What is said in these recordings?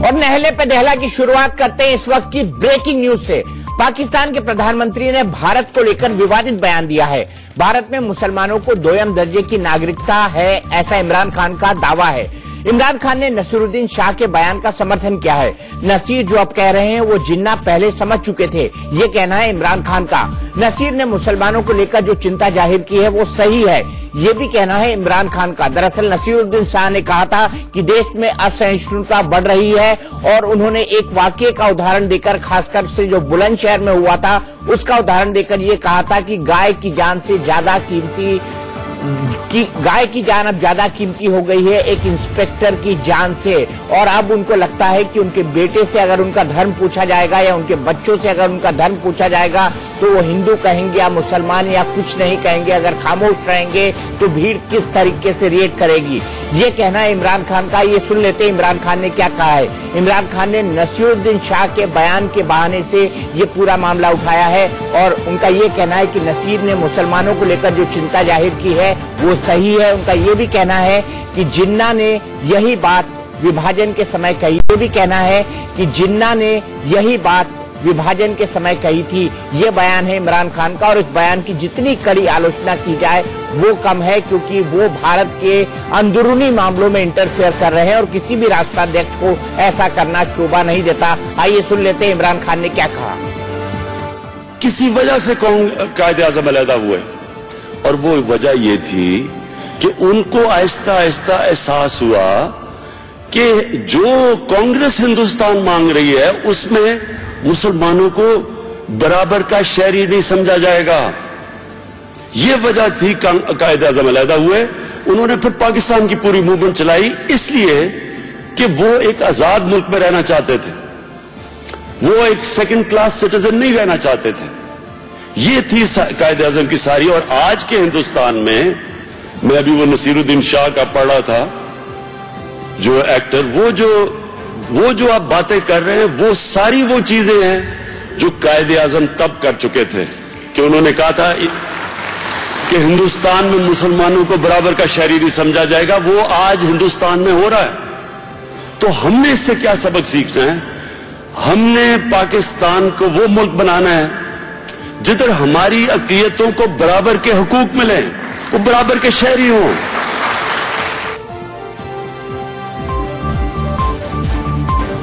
और नहले पे दहला की शुरुआत करते हैं इस वक्त की ब्रेकिंग न्यूज से। पाकिस्तान के प्रधानमंत्री ने भारत को लेकर विवादित बयान दिया है। भारत में मुसलमानों को दोयम दर्जे की नागरिकता है, ऐसा इमरान खान का दावा है। इमरान खान ने नसीरुद्दीन शाह के बयान का समर्थन किया है। नसीर जो अब कह रहे हैं वो जिन्ना पहले समझ चुके थे, ये कहना है इमरान खान का। नसीर ने मुसलमानों को लेकर जो चिंता जाहिर की है वो सही है, ये भी कहना है इमरान खान का। दरअसल नसीरुद्दीन शाह ने कहा था कि देश में असहिष्णुता बढ़ रही है और उन्होंने एक वाकये का उदाहरण देकर, खासकर से जो बुलंदशहर में हुआ था उसका उदाहरण देकर ये कहा था कि गाय की जान अब ज्यादा कीमती हो गई है एक इंस्पेक्टर की जान से। और अब उनको लगता है कि उनके बेटे से अगर उनका धर्म पूछा जाएगा या उनके बच्चों से अगर उनका धर्म पूछा जाएगा तो वो हिंदू कहेंगे या मुसलमान या कुछ नहीं कहेंगे। अगर खामोश रहेंगे तो भीड़ किस तरीके से रिएक्ट करेगी, ये कहना है इमरान खान का। ये सुन लेते हैं इमरान खान ने क्या कहा है। इमरान खान ने नसीरुद्दीन शाह के बयान के बहाने से ये पूरा मामला उठाया है और उनका ये कहना है कि नसीर ने मुसलमानों को लेकर जो चिंता जाहिर की है वो सही है। उनका ये भी कहना है कि जिन्ना ने यही बात विभाजन के समय कही, ये भी कहना है कि जिन्ना ने यही बात विभाजन के समय कही थी। ये बयान है इमरान खान का और इस बयान की जितनी कड़ी आलोचना की जाए वो कम है, क्योंकि वो भारत के अंदरूनी मामलों में इंटरफेयर कर रहे हैं और किसी भी राष्ट्राध्यक्ष को ऐसा करना शोभा नहीं देता। आइए सुन लेते हैं इमरान खान ने क्या कहा। किसी वजह से कायदे आजम अलहदा हुए और वो वजह ये थी कि उनको आहिस्ता आहिस्ता एहसास हुआ कि जो कांग्रेस हिंदुस्तान मांग रही है उसमें मुसलमानों को बराबर का शहरी नहीं समझा जाएगा। यह वजह थी कायदे आजम अलहदा हुए। उन्होंने फिर पाकिस्तान की पूरी मूवमेंट चलाई इसलिए कि वो एक आजाद मुल्क में रहना चाहते थे, वो एक सेकंड क्लास सिटीजन नहीं रहना चाहते थे। ये थी कायदे आजम की सारी। और आज के हिंदुस्तान में मैं अभी वो नसीरुद्दीन शाह का पढ़ा था जो एक्टर, वो जो आप बातें कर रहे हैं वो सारी वो चीजें हैं जो कायदे आजम तब कर चुके थे कि उन्होंने कहा था कि हिंदुस्तान में मुसलमानों को बराबर का शहरी नहीं समझा जाएगा। वो आज हिंदुस्तान में हो रहा है। तो हमने इससे क्या सबक सीखना है? हमने पाकिस्तान को वो मुल्क बनाना है जिधर हमारी अक़लियतों को बराबर के हुकूक मिले, वो बराबर के शहरी हों।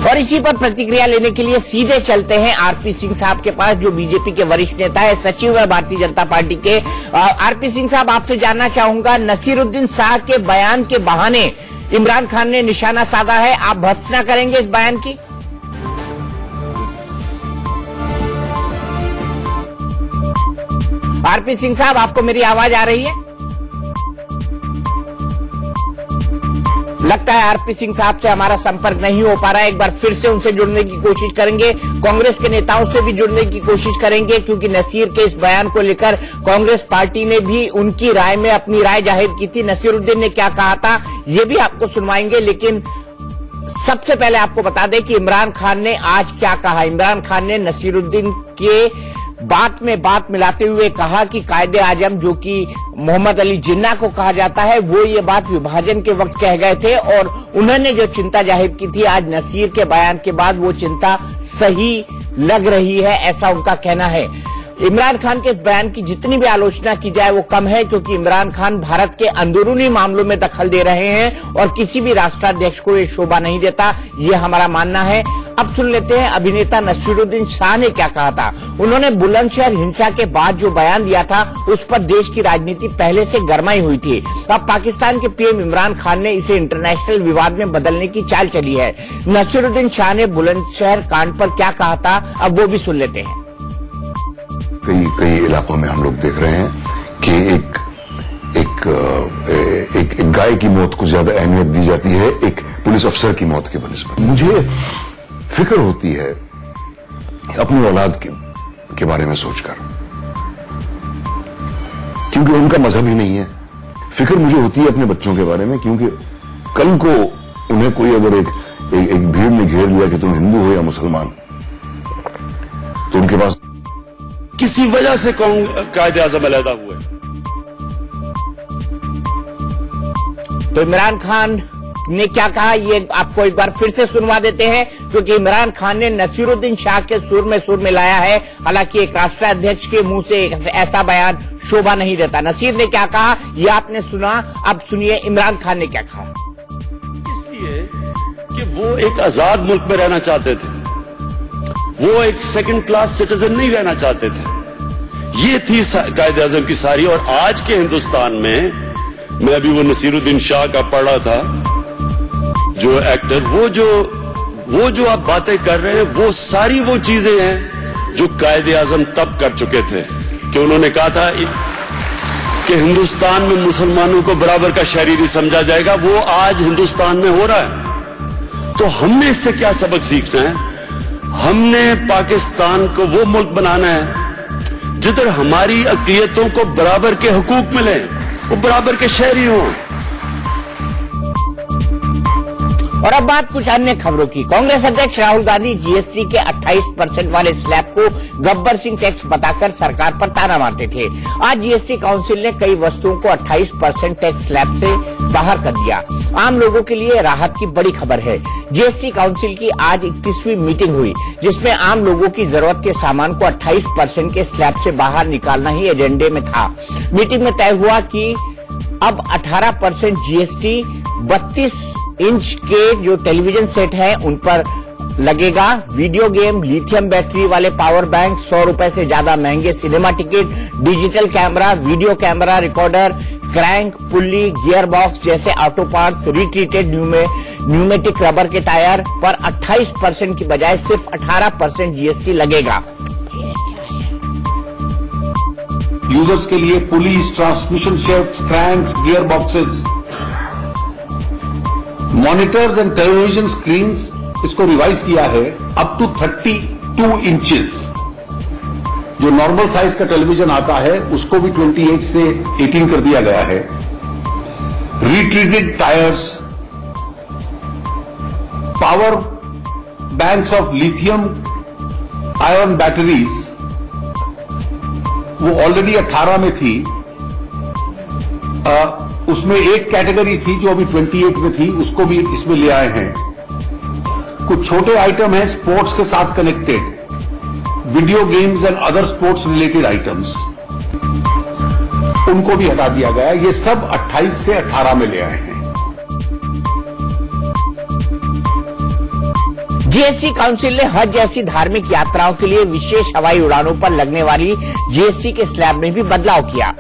और इसी पर प्रतिक्रिया लेने के लिए सीधे चलते हैं आरपी सिंह साहब के पास, जो बीजेपी के वरिष्ठ नेता है, सचिव है भारतीय जनता पार्टी के। आरपी सिंह साहब, आपसे जानना चाहूंगा, नसीरुद्दीन शाह के बयान के बहाने इमरान खान ने निशाना साधा है, आप भर्त्सना करेंगे इस बयान की? आरपी सिंह साहब, आपको मेरी आवाज आ रही है? लगता है आरपी सिंह साहब से हमारा संपर्क नहीं हो पा रहा है। एक बार फिर से उनसे जुड़ने की कोशिश करेंगे, कांग्रेस के नेताओं से भी जुड़ने की कोशिश करेंगे, क्योंकि नसीर के इस बयान को लेकर कांग्रेस पार्टी ने भी उनकी राय में अपनी राय जाहिर की थी। नसीरुद्दीन ने क्या कहा था ये भी आपको सुनवाएंगे, लेकिन सबसे पहले आपको बता दें कि इमरान खान ने आज क्या कहा। इमरान खान ने नसीरुद्दीन के बात में बात मिलाते हुए कहा कि कायदे आजम, जो कि मोहम्मद अली जिन्ना को कहा जाता है, वो ये बात विभाजन के वक्त कह गए थे और उन्होंने जो चिंता जाहिर की थी आज नसीर के बयान के बाद वो चिंता सही लग रही है, ऐसा उनका कहना है। इमरान खान के इस बयान की जितनी भी आलोचना की जाए वो कम है, क्योंकि इमरान खान भारत के अंदरूनी मामलों में दखल दे रहे हैं और किसी भी राष्ट्राध्यक्ष को ये शोभा नहीं देता, ये हमारा मानना है। अब सुन लेते हैं अभिनेता नसीरुद्दीन शाह ने क्या कहा था। उन्होंने बुलंदशहर हिंसा के बाद जो बयान दिया था उस पर देश की राजनीति पहले से गरमाई हुई थी। अब पाकिस्तान के पीएम इमरान खान ने इसे इंटरनेशनल विवाद में बदलने की चाल चली है। नसीरुद्दीन शाह ने बुलंदशहर कांड पर क्या कहा था, अब वो भी सुन लेते हैं। कई इलाकों में हम लोग देख रहे हैं कि एक गाय की मौत को ज्यादा अहमियत दी जाती है एक पुलिस अफसर की मौत के बनिस्बत। मुझे फिक्र होती है अपनी औलाद के बारे में सोचकर, क्योंकि उनका मजहब ही नहीं है। फिक्र मुझे होती है अपने बच्चों के बारे में, क्योंकि कल को उन्हें कोई अगर एक भीड़ ने घेर लिया कि तुम हिंदू हो या मुसलमान, तो उनके पास किसी वजह से कायदे आजम अलहदा हुए। तो इमरान खान ने क्या कहा ये आपको एक बार फिर से सुनवा देते हैं, क्योंकि इमरान खान ने नसीरुद्दीन शाह के सुर में लाया है। हालांकि एक राष्ट्राध्यक्ष के मुंह से ऐसा बयान शोभा नहीं देता। नसीर ने क्या कहा ये आपने सुना, अब सुनिए इमरान खान ने क्या कहा। इसलिए कि वो एक आजाद मुल्क में रहना चाहते थे, वो एक सेकंड क्लास सिटीजन नहीं रहना चाहते थे। ये थी कायदे आजम की सारी। और आज के हिंदुस्तान में मैं अभी वो नसीरुद्दीन शाह का पढ़ रहा था, जो एक्टर, वो जो आप बातें कर रहे हैं, वो सारी वो चीजें हैं जो कायदे आजम तब कर चुके थे। कि उन्होंने कहा था कि हिंदुस्तान में मुसलमानों को बराबर का शहरी नहीं समझा जाएगा, वो आज हिंदुस्तान में हो रहा है। तो हमने इससे क्या सबक सीखना है? हमने पाकिस्तान को वो मुल्क बनाना है जिधर हमारी अक़लियतों को बराबर के हुकूक मिले, वो बराबर के शहरी हों। और अब बात कुछ अन्य खबरों की। कांग्रेस अध्यक्ष राहुल गांधी जीएसटी के 28% वाले स्लैब को गब्बर सिंह टैक्स बताकर सरकार पर ताना मारते थे। आज जीएसटी काउंसिल ने कई वस्तुओं को 28% टैक्स स्लैब से बाहर कर दिया। आम लोगों के लिए राहत की बड़ी खबर है। जीएसटी काउंसिल की आज 31वीं मीटिंग हुई, जिसमें आम लोगों की जरूरत के सामान को 28% के स्लैब से बाहर निकालना ही एजेंडे में था। मीटिंग में तय हुआ कि अब 18% जीएसटी 32 इंच के जो टेलीविजन सेट है उन पर लगेगा। वीडियो गेम, लिथियम बैटरी वाले पावर बैंक, 100 रुपए से ज्यादा महंगे cinema ticket, digital camera, video camera recorder, crank, pulley, gear box जैसे auto parts, retreaded pneumatic rubber के टायर पर 28% की बजाय सिर्फ 18% जीएसटी लगेगा। यूजर्स के लिए pulleys, transmission shaft, cranks, gear boxes, monitors and television screens, इसको रिवाइज किया है अप टू 32 इंचेस। जो नॉर्मल साइज का टेलीविजन आता है उसको भी 28 से 18 कर दिया गया है। Retreated tyres, power banks of lithium ion batteries, वो ऑलरेडी 18 में थी। उसमें एक कैटेगरी थी जो अभी 28 में थी, उसको भी इसमें ले आए हैं। कुछ छोटे आइटम हैं स्पोर्ट्स के साथ connected, video games and other sports related items, उनको भी हटा दिया गया। ये सब 28 से 18 में ले आए हैं। जीएसटी काउंसिल ने हज जैसी धार्मिक यात्राओं के लिए विशेष हवाई उड़ानों पर लगने वाली जीएसटी के स्लैब में भी बदलाव किया।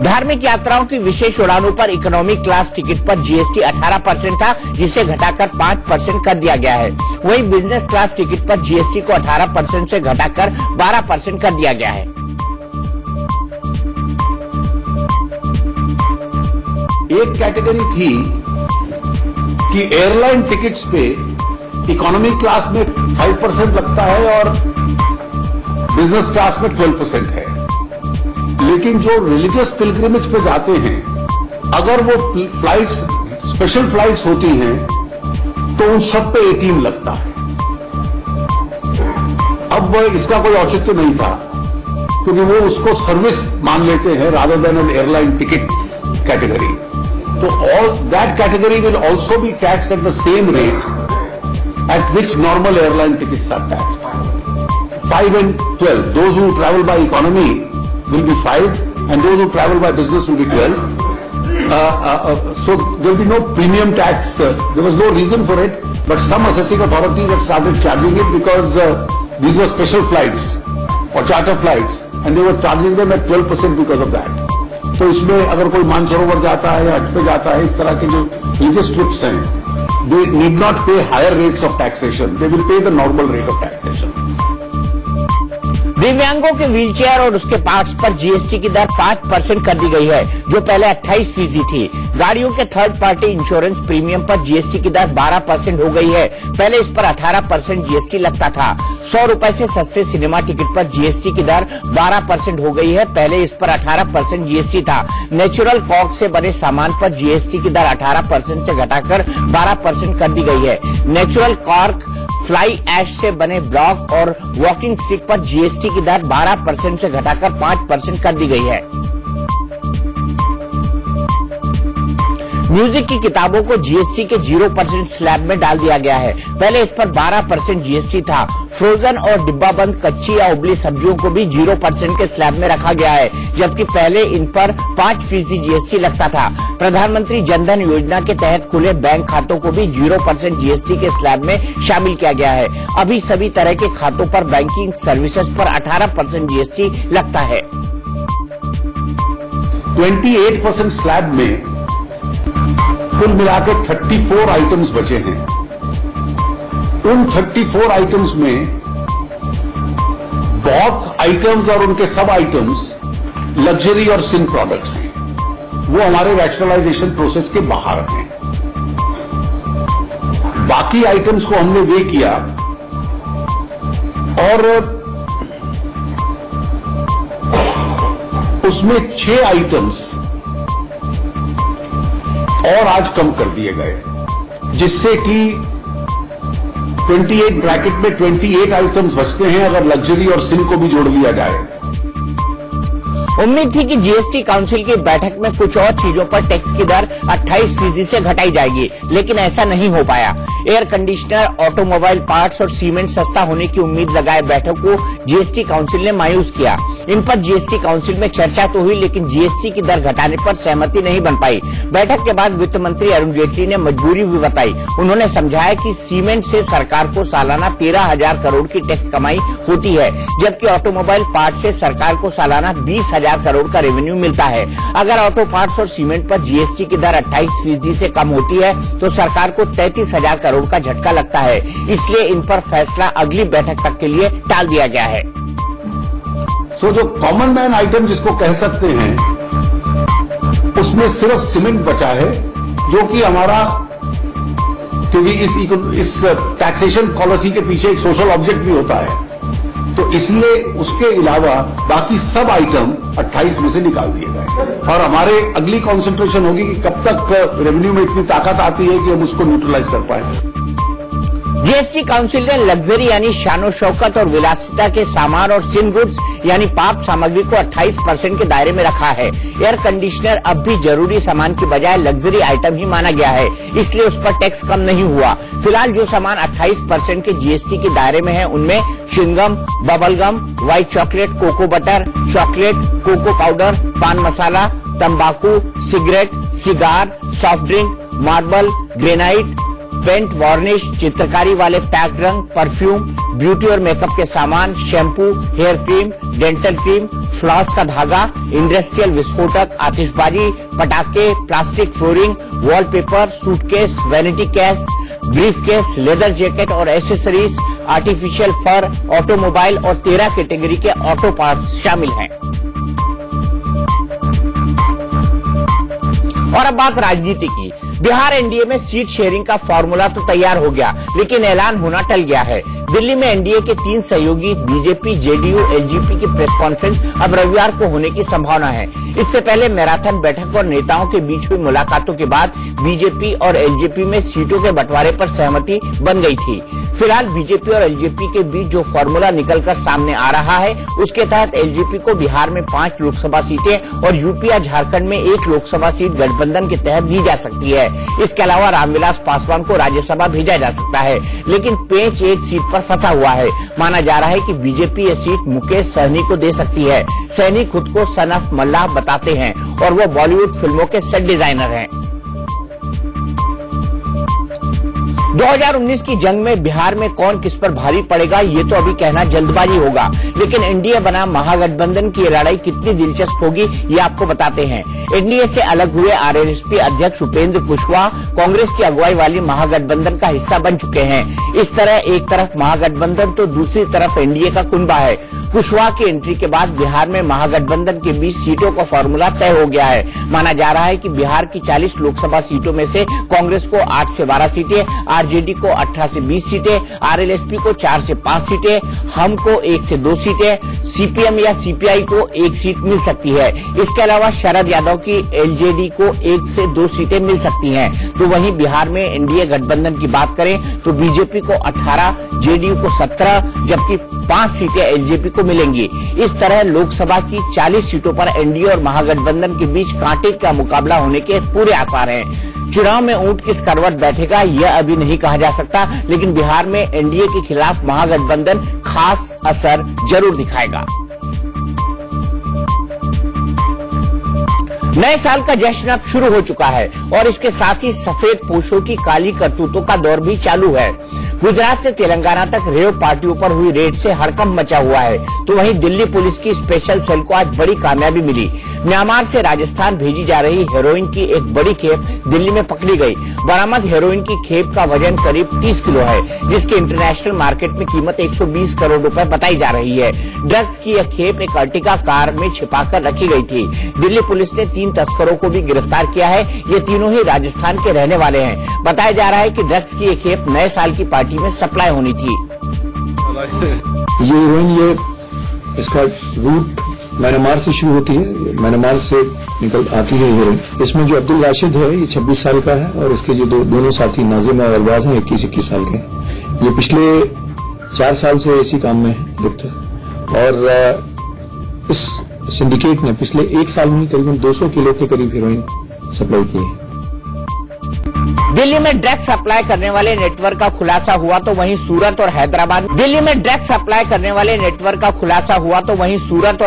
धार्मिक यात्राओं की विशेष उड़ानों पर इकोनॉमी क्लास टिकट पर जीएसटी 18% था, जिसे घटाकर 5% कर दिया गया है। वहीं बिजनेस क्लास टिकट पर जीएसटी को 18% से घटाकर 12% कर दिया गया है। एक कैटेगरी थी कि एयरलाइन टिकट्स पे इकोनॉमी क्लास में 5% लगता है और बिजनेस क्लास में 12% है। लेकिन जो रिलीजियस पिलग्रिमेज पे जाते हैं, अगर वो फ्लाइट्स स्पेशल फ्लाइट्स होती हैं तो उन सब पे 18 लगता है। अब इसका कोई औचित्य नहीं था, क्योंकि वो उसको सर्विस मान लेते हैं rather than an airline ticket category. तो all that category will also be taxed at the same rate at which normal airline tickets are taxed. 5 and 12. Those who travel by economy will be 5 and those who travel by business will be 12. So there will be no premium tax. There was no reason for it, but some assessing authorities have started charging it because these were special flights or charter flights and they were charging them at 12% because of that. तो इसमें अगर कोई मानसरोवर जाता है या हज पे जाता है, इस तरह के जो रिलीजियस ट्रिप्स हैं, they need not pay higher rates of taxation. They will pay the normal rate of taxation. दिव्यांगों के व्हीलचेयर और उसके पार्ट्स पर जीएसटी की दर 5% कर दी गई है, जो पहले 28% थी। गाड़ियों के थर्ड पार्टी इंश्योरेंस प्रीमियम पर जीएसटी की दर 12% हो गई है। पहले इस पर 18% जीएसटी लगता था। 100 रुपए से सस्ते सिनेमा टिकट पर जीएसटी की दर 12% हो गई है। पहले इस पर 18% जीएसटी था। नेचुरल कॉर्क से बने सामान पर जीएसटी की दर 18% से घटाकर 12% कर दी गई है। नेचुरल कॉर्क, फ्लाई ऐश से बने ब्लॉक और वॉकिंग स्टिक पर जीएसटी की दर 12% से घटाकर 5% कर दी गई है। म्यूजिक की किताबों को जीएसटी के 0% स्लैब में डाल दिया गया है। पहले इस पर 12% जीएसटी था। फ्रोजन और डिब्बा बंद कच्ची या उबली सब्जियों को भी 0% के स्लैब में रखा गया है, जबकि पहले इन पर 5% जीएसटी लगता था। प्रधानमंत्री जनधन योजना के तहत खुले बैंक खातों को भी 0% जीएसटी के स्लैब में शामिल किया गया है। अभी सभी तरह के खातों पर बैंकिंग सर्विसेज पर 18% जीएसटी लगता है। 28% स्लैब में कुल मिलाकर 34 आइटम्स बचे हैं। उन 34 आइटम्स में बहुत आइटम्स और उनके सब आइटम्स लग्जरी और सिन प्रोडक्ट्स हैं। वो हमारे रैशनलाइजेशन प्रोसेस के बाहर हैं। बाकी आइटम्स को हमने वे किया और उसमें 6 आइटम्स और आज कम कर दिए गए, जिससे कि 28 ब्रैकेट में 28 आइटम्स बचते हैं अगर लग्जरी और सिन को भी जोड़ लिया जाए। उम्मीद थी कि जीएसटी काउंसिल की बैठक में कुछ और चीजों पर टैक्स की दर 28% से घटाई जाएगी, लेकिन ऐसा नहीं हो पाया। एयर कंडीशनर, ऑटोमोबाइल पार्ट्स और सीमेंट सस्ता होने की उम्मीद लगाए बैठक को जीएसटी काउंसिल ने मायूस किया। इन पर जीएसटी काउंसिल में चर्चा तो हुई, लेकिन जीएसटी की दर घटाने पर सहमति नहीं बन पाई। बैठक के बाद वित्त मंत्री अरुण जेटली ने मजबूरी भी बताई। उन्होंने समझाया कि सीमेंट से सरकार को सालाना 13,000 करोड़ की टैक्स कमाई होती है, जबकि ऑटोमोबाइल पार्ट से सरकार को सालाना 20,000 करोड़ का रेवेन्यू मिलता है। अगर ऑटो पार्ट्स और सीमेंट पर जीएसटी की दर 28% से कम होती है तो सरकार को 33,000 करोड़ का झटका लगता है। इसलिए इन पर फैसला अगली बैठक तक के लिए टाल दिया गया है। जो कॉमन मैन आइटम जिसको कह सकते हैं, उसमें सिर्फ सीमेंट बचा है, जो कि हमारा, क्योंकि इस टैक्सेशन पॉलिसी के पीछे एक सोशल ऑब्जेक्ट भी होता है, तो इसलिए उसके अलावा बाकी सब आइटम 28 में से निकाल दिए गए। और हमारे अगली कंसंट्रेशन होगी कि कब तक रेवेन्यू में इतनी ताकत आती है कि हम उसको न्यूट्रलाइज कर पाए। जीएसटी काउंसिल ने लग्जरी यानी शानो शौकत और विलासिता के सामान और सिन गुड्स यानी पाप सामग्री को 28% के दायरे में रखा है। एयर कंडीशनर अब भी जरूरी सामान की बजाय लग्जरी आइटम ही माना गया है, इसलिए उस पर टैक्स कम नहीं हुआ। फिलहाल जो सामान 28% के जीएसटी के दायरे में है, उनमें chewing gum, bubble gum, white chocolate, cocoa butter, chocolate, cocoa powder, paan masala, तंबाकू, cigarette, cigar, soft drink, marble, granite, paint, varnish, चित्रकारी वाले पैक्ड रंग, परफ्यूम, ब्यूटी और मेकअप के सामान, shampoo, hair cream, dental cream, floss का धागा, इंडस्ट्रियल विस्फोटक, आतिशबाजी, पटाखे, plastic flooring, wallpaper, suitcase, vanity case, brief case, leather jacket और एसेसरीज, आर्टिफिशियल फर, ऑटोमोबाइल और 13 कैटेगरी के ऑटो पार्ट्स शामिल हैं। और अब बात राजनीति की। बिहार एनडीए में सीट शेयरिंग का फॉर्मूला तो तैयार हो गया, लेकिन ऐलान होना टल गया है। दिल्ली में एनडीए के 3 सहयोगी बीजेपी, जेडीयू, एलजेपी की प्रेस कॉन्फ्रेंस अब रविवार को होने की संभावना है। इससे पहले मैराथन बैठक और नेताओं के बीच हुई मुलाकातों के बाद बीजेपी और एलजेपी में सीटों के बंटवारे पर सहमति बन गई थी। फिलहाल बीजेपी और एलजेपी के बीच जो फॉर्मूला निकलकर सामने आ रहा है, उसके तहत एलजेपी को बिहार में 5 लोकसभा सीटें और यूपी या झारखंड में 1 लोकसभा सीट गठबंधन के तहत दी जा सकती है। इसके अलावा रामविलास पासवान को राज्यसभा भेजा जा सकता है, लेकिन पेंच एक सीट पर फंसा हुआ है। माना जा रहा है कि बीजेपी ये सीट मुकेश सहनी को दे सकती है। सहनी खुद को सन ऑफ मल्लाह बताते हैं और वो बॉलीवुड फिल्मों के सेट डिजाइनर हैं। 2019 की जंग में बिहार में कौन किस पर भारी पड़ेगा, ये तो अभी कहना जल्दबाजी होगा, लेकिन एनडीए बना महागठबंधन की लड़ाई कितनी दिलचस्प होगी ये आपको बताते हैं। एनडीए से अलग हुए आरएलएसपी अध्यक्ष उपेंद्र कुशवाहा कांग्रेस की अगुवाई वाली महागठबंधन का हिस्सा बन चुके हैं। इस तरह एक तरफ महागठबंधन तो दूसरी तरफ एनडीए का कुनबा है। कुशवाहा की एंट्री के बाद बिहार में महागठबंधन के बीच सीटों का फॉर्मूला तय हो गया है। माना जा रहा है कि बिहार की 40 लोकसभा सीटों में से कांग्रेस को 8 से 12 सीटें, आरजेडी को 18 से 20 सीटें, आरएलएसपी को 4 से 5 सीटें, हम को 1 से 2 सीटें, सीपीएम या सीपीआई को 1 सीट मिल सकती है। इसके अलावा शरद यादव की एलजेडी को 1 से 2 सीटें मिल सकती हैं। तो वहीं बिहार में एनडीए गठबंधन की बात करें तो बीजेपी को 18, जेडीयू को 17, जबकि 5 सीटें एलजेपी को को मिलेंगी। इस तरह लोकसभा की 40 सीटों पर एनडीए और महागठबंधन के बीच कांटे का मुकाबला होने के पूरे आसार हैं। चुनाव में ऊंट किस करवट बैठेगा यह अभी नहीं कहा जा सकता, लेकिन बिहार में एनडीए के खिलाफ महागठबंधन खास असर जरूर दिखाएगा। नए साल का जश्न अब शुरू हो चुका है और इसके साथ ही सफेद पोशों की काली करतूतों का दौर भी चालू है। गुजरात से तेलंगाना तक रेव पार्टियों पर हुई रेड से हड़कंप मचा हुआ है, तो वहीं दिल्ली पुलिस की स्पेशल सेल को आज बड़ी कामयाबी मिली। म्यांमार से राजस्थान भेजी जा रही हेरोइन की एक बड़ी खेप दिल्ली में पकड़ी गई। बरामद हेरोइन की खेप का वजन करीब 30 किलो है, जिसकी इंटरनेशनल मार्केट में कीमत 120 करोड़ रुपए बताई जा रही है। ड्रग्स की यह खेप एक अर्टिगा कार में छिपाकर रखी गई थी। दिल्ली पुलिस ने 3 तस्करों को भी गिरफ्तार किया है। ये तीनों ही राजस्थान के रहने वाले हैं। बताया जा रहा है कि ड्रग्स की ये खेप नए साल की पार्टी में सप्लाई होनी थी। ये हीरोइन इसका रूट म्यांमार से शुरू होती है, म्यांमार से निकल आती है हीरोइन। इसमें जो अब्दुल राशिद है ये 26 साल का है और इसके जो दोनों साथी नाजिम और अरबाज हैं 21 साल के हैं। ये पिछले 4 साल से इसी काम में लिप्त है और इस सिंडिकेट ने पिछले 1 साल में करीबन 200 किलो के करीब हीरोइन सप्लाई की है। दिल्ली में ड्रग्स सप्लाई करने वाले नेटवर्क का खुलासा हुआ तो वहीं सूरत और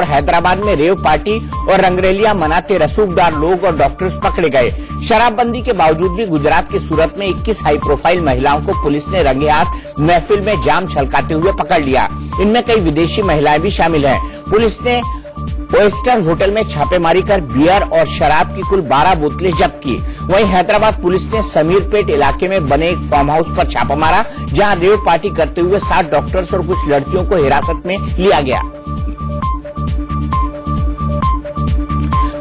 हैदराबाद में रेव पार्टी और रंगरेलियां मनाते रसूखदार लोग और डॉक्टर्स पकड़े गए। शराबबंदी के बावजूद भी गुजरात के सूरत में 21 हाई प्रोफाइल महिलाओं को पुलिस ने रंगे हाथ महफिल में जाम छलकाते हुए पकड़ लिया। इनमें कई विदेशी महिलाएं भी शामिल हैं। पुलिस ने ओएस्टर होटल में छापेमारी कर बियर और शराब की कुल 12 बोतलें जब्त की। वहीं हैदराबाद पुलिस ने समीरपेट इलाके में बने एक फार्म हाउस पर छापा मारा, जहां रेव पार्टी करते हुए 7 डॉक्टर्स और कुछ लड़कियों को हिरासत में लिया गया।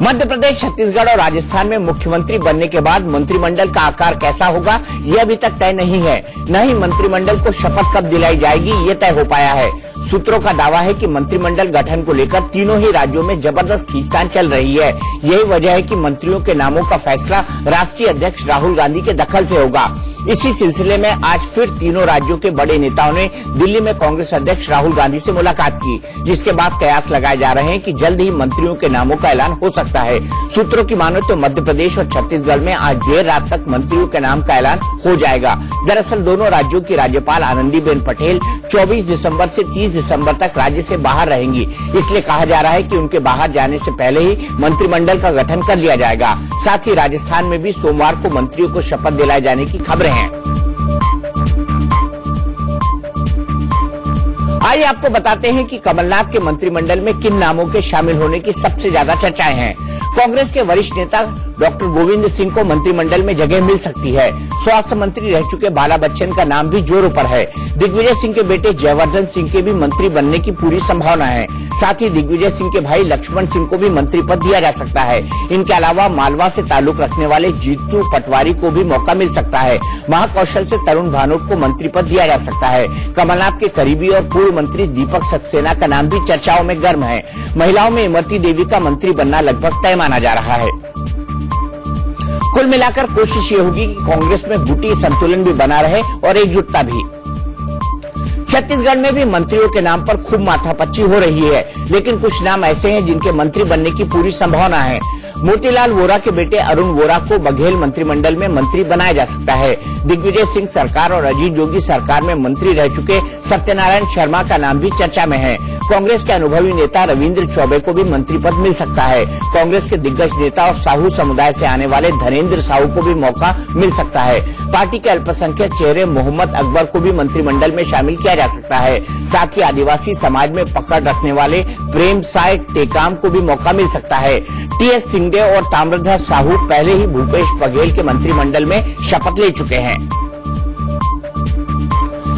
मध्य प्रदेश, छत्तीसगढ़ और राजस्थान में मुख्यमंत्री बनने के बाद मंत्रिमंडल का आकार कैसा होगा यह अभी तक तय नहीं है। न ही मंत्रिमंडल को शपथ कब दिलाई जाएगी ये तय हो पाया है। सूत्रों का दावा है कि मंत्रिमंडल गठन को लेकर तीनों ही राज्यों में जबरदस्त खींचतान चल रही है। यही वजह है कि मंत्रियों के नामों का फैसला राष्ट्रीय अध्यक्ष राहुल गांधी के दखल से होगा। इसी सिलसिले में आज फिर तीनों राज्यों के बड़े नेताओं ने दिल्ली में कांग्रेस अध्यक्ष राहुल गांधी से मुलाकात की, जिसके बाद कयास लगाए जा रहे हैं कि जल्द ही मंत्रियों के नामों का ऐलान हो सकता है। सूत्रों की मानो तो मध्य प्रदेश और छत्तीसगढ़ में आज देर रात तक मंत्रियों के नाम का ऐलान हो जाएगा। दरअसल दोनों राज्यों की राज्यपाल आनंदीबेन पटेल 24 दिसंबर से 30 दिसंबर तक राज्य से बाहर रहेंगी। इसलिए कहा जा रहा है कि उनके बाहर जाने से पहले ही मंत्रिमंडल का गठन कर लिया जाएगा। साथ ही राजस्थान में भी सोमवार को मंत्रियों को शपथ दिलाए जाने की खबरें हैं। आइए आपको बताते हैं कि कमलनाथ के मंत्रिमंडल में किन नामों के शामिल होने की सबसे ज्यादा चर्चाएं हैं। कांग्रेस के वरिष्ठ नेता डॉक्टर गोविंद सिंह को मंत्रिमंडल में जगह मिल सकती है। स्वास्थ्य मंत्री रह चुके बाला बच्चन का नाम भी जोरों पर है। दिग्विजय सिंह के बेटे जयवर्धन सिंह के भी मंत्री बनने की पूरी संभावना है। साथ ही दिग्विजय सिंह के भाई लक्ष्मण सिंह को भी मंत्री पद दिया जा सकता है। इनके अलावा मालवा से ताल्लुक रखने वाले जीतू पटवारी को भी मौका मिल सकता है। महाकौशल से तरुण भानोट को मंत्री पद दिया जा सकता है। कमलनाथ के करीबी और पूर्व मंत्री दीपक सक्सेना का नाम भी चर्चाओं में गर्म है। महिलाओं में इमरती देवी का मंत्री बनना लगभग तय माना जा रहा है। कुल मिलाकर कोशिश ये होगी कि कांग्रेस में गुटी संतुलन भी बना रहे और एकजुटता भी। छत्तीसगढ़ में भी मंत्रियों के नाम पर खूब माथापच्ची हो रही है, लेकिन कुछ नाम ऐसे हैं जिनके मंत्री बनने की पूरी संभावना है। मोतीलाल वोरा के बेटे अरुण वोरा को बघेल मंत्रिमंडल में मंत्री बनाया जा सकता है। दिग्विजय सिंह सरकार और अजीत जोगी सरकार में मंत्री रह चुके सत्यनारायण शर्मा का नाम भी चर्चा में है। कांग्रेस के अनुभवी नेता रविंद्र चौबे को भी मंत्री पद मिल सकता है। कांग्रेस के दिग्गज नेता और साहू समुदाय से आने वाले धनेंद्र साहू को भी मौका मिल सकता है। पार्टी के अल्पसंख्यक चेहरे मोहम्मद अकबर को भी मंत्रिमंडल में शामिल किया जा सकता है। साथ ही आदिवासी समाज में पकड़ रखने वाले प्रेम साय टेकाम को भी मौका मिल सकता है। टीएस सिंहदेव और ताम्रध्वज साहू पहले ही भूपेश बघेल के मंत्रिमंडल में शपथ ले चुके हैं।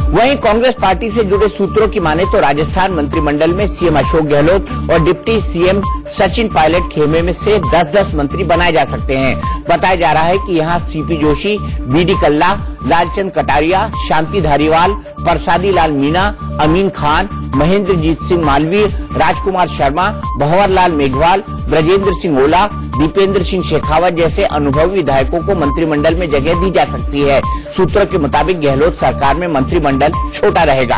वहीं कांग्रेस पार्टी से जुड़े सूत्रों की माने तो राजस्थान मंत्रिमंडल में सीएम अशोक गहलोत और डिप्टी सीएम सचिन पायलट खेमे में से 10-10 मंत्री बनाए जा सकते हैं। बताया जा रहा है कि यहां सीपी जोशी, बीडी कल्ला, लालचंद कटारिया, शांति धारीवाल, प्रसादी लाल मीणा, अमीन खान, महेंद्रजीत सिंह मालवीय, राजकुमार शर्मा, भंवर लाल मेघवाल, ब्रजेंद्र सिंह ओला, दीपेंद्र सिंह शेखावत जैसे अनुभवी विधायकों को मंत्रिमंडल में जगह दी जा सकती है। सूत्रों के मुताबिक गहलोत सरकार में मंत्रिमंडल छोटा रहेगा।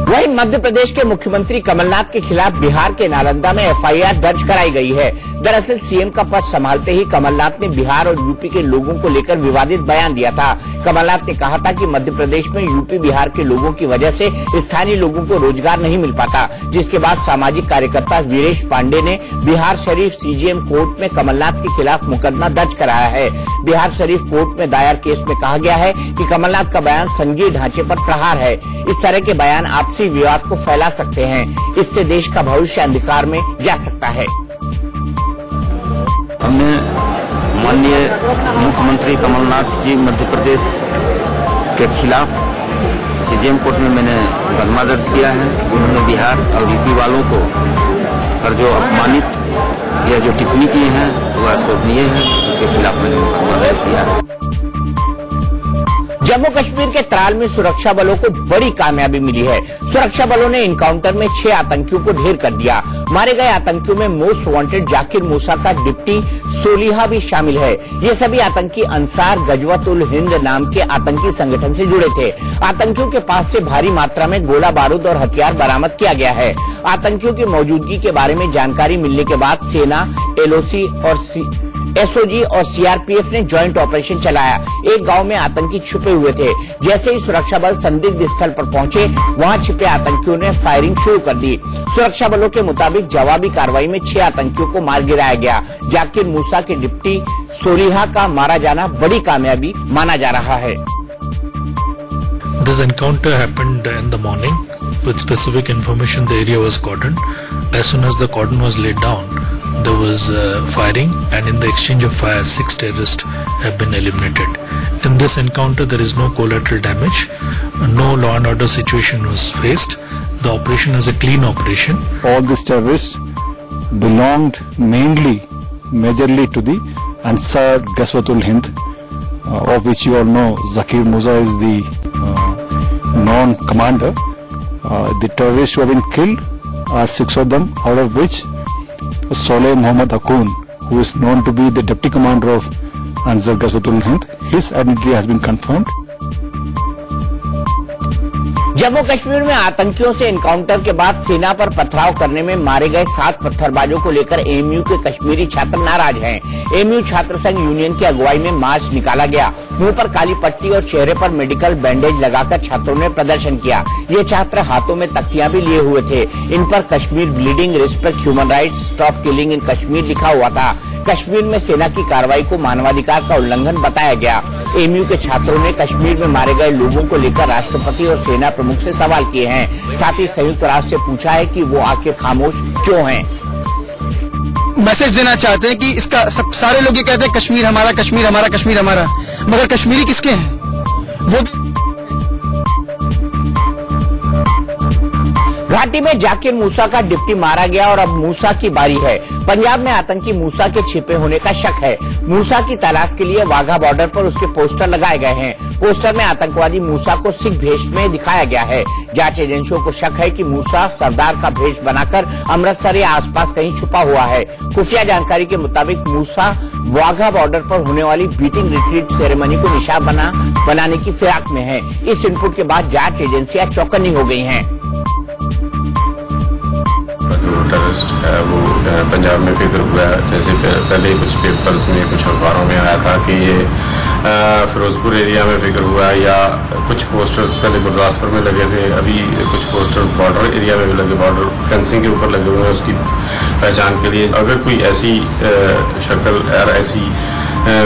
वहीं मध्य प्रदेश के मुख्यमंत्री कमलनाथ के खिलाफ बिहार के नालंदा में एफआईआर दर्ज कराई गई है। दरअसल सीएम का पद संभालते ही कमलनाथ ने बिहार और यूपी के लोगों को लेकर विवादित बयान दिया था। कमलनाथ ने कहा था कि मध्य प्रदेश में यूपी बिहार के लोगों की वजह से स्थानीय लोगों को रोजगार नहीं मिल पाता, जिसके बाद सामाजिक कार्यकर्ता वीरेश पांडे ने बिहार शरीफ सीजेएम कोर्ट में कमलनाथ के खिलाफ मुकदमा दर्ज कराया है। बिहार शरीफ कोर्ट में दायर केस में कहा गया है कि कमलनाथ का बयान संघीय ढांचे पर प्रहार है। इस तरह के बयान आपसी विवाद को फैला सकते हैं, इससे देश का भविष्य अंधकार में जा सकता है। हमने माननीय मुख्यमंत्री कमलनाथ जी मध्य प्रदेश के खिलाफ सीजेएम कोर्ट में मैंने मुकदमा दर्ज किया है। उन्होंने बिहार और यूपी वालों को पर जो अपमानित या जो टिप्पणी की है वह अशोभनीय है, इसके खिलाफ मैंने मुकदमा दर्ज किया है। जम्मू कश्मीर के त्राल में सुरक्षा बलों को बड़ी कामयाबी मिली है। सुरक्षा बलों ने इनकाउंटर में 6 आतंकियों को ढेर कर दिया। मारे गए आतंकियों में मोस्ट वांटेड जाकिर मूसा का डिप्टी सोलिहा भी शामिल है। ये सभी आतंकी अंसार गजवत उल हिंद नाम के आतंकी संगठन से जुड़े थे। आतंकियों के पास से भारी मात्रा में गोला बारूद और हथियार बरामद किया गया है। आतंकियों की मौजूदगी के बारे में जानकारी मिलने के बाद सेना, एलओसी और एसओजी और सीआरपीएफ ने ज्वाइंट ऑपरेशन चलाया। एक गांव में आतंकी छुपे हुए थे। जैसे ही सुरक्षा बल संदिग्ध स्थल पर पहुंचे, वहां छिपे आतंकियों ने फायरिंग शुरू कर दी। सुरक्षा बलों के मुताबिक जवाबी कार्रवाई में 6 आतंकियों को मार गिराया गया। जाकिर मूसा के डिप्टी सोलिहा का मारा जाना बड़ी कामयाबी माना जा रहा है। This encounter happened in the morning. With specific information, the area was cordoned. As soon as the cordon was laid down, there was firing, and in the exchange of fire, 6 terrorists have been eliminated. In this encounter, there is no collateral damage. No law and order situation was faced. The operation is a clean operation. All these terrorists belonged majorly to the Ansar Ghazwat ul Hind, of which you all know Zakir Musa is the known commander. The terrorists who have been killed are 6 of them, out of which Soleh Mohammad Hakoon, who is known to be the deputy commander of Ansar Ghazwat ul Hind, his identity has been confirmed. Jammu Kashmir में आतंकियों से encounter के बाद सेना पर पथराव करने में मारे गए 7 पत्थरबाजों को लेकर एएमयू के कश्मीरी छात्र नाराज हैं। एएमयू छात्र संघ यूनियन की अगुवाई में मार्च निकाला गया। मुंह पर काली पट्टी और चेहरे पर मेडिकल बैंडेज लगाकर छात्रों ने प्रदर्शन किया। ये छात्र हाथों में तख्तियां भी लिए हुए थे। इन पर Kashmir bleeding, respect human rights, stop killing इन कश्मीर लिखा हुआ था। कश्मीर में सेना की कार्रवाई को मानवाधिकार का उल्लंघन बताया गया। एएमयू के छात्रों ने कश्मीर में मारे गए लोगों को लेकर राष्ट्रपति और सेना प्रमुख से सवाल किए हैं। साथ ही संयुक्त राष्ट्र से पूछा है कि वो आखिर खामोश क्यों हैं। मैसेज देना चाहते हैं कि इसका सारे लोग ये कहते हैं कश्मीर हमारा, कश्मीर हमारा, कश्मीर हमारा, मगर कश्मीरी किसके हैं? वो घाटी में जाकिर मूसा का डिप्टी मारा गया और अब मूसा की बारी है। पंजाब में आतंकी मूसा के छिपे होने का शक है। मूसा की तलाश के लिए वाघा बॉर्डर पर उसके पोस्टर लगाए गए हैं। पोस्टर में आतंकवादी मूसा को सिख भेष में दिखाया गया है। जांच एजेंसियों को शक है कि मूसा सरदार का भेष बनाकर अमृतसर या आसपास कहीं छुपा हुआ है। खुफिया जानकारी के मुताबिक मूसा वाघा बॉर्डर पर होने वाली बीटिंग रिट्रीट सेरेमनी को निशाना बनाने की फिराक में है। इस इनपुट के बाद जांच एजेंसियां चौकन्नी हो गई हैं। जो टेररिस्ट है वो पंजाब में फिक्र हुआ है। जैसे पहले कुछ पेपर्स में, कुछ अखबारों में आया था कि ये फिरोजपुर एरिया में फिक्र हुआ है, या कुछ पोस्टर्स पहले गुरदासपुर में लगे थे, अभी कुछ पोस्टर बॉर्डर एरिया में भी लगे, बॉर्डर फेंसिंग के ऊपर लगे हुए हैं उसकी पहचान के लिए। अगर कोई ऐसी शक्ल और ऐसी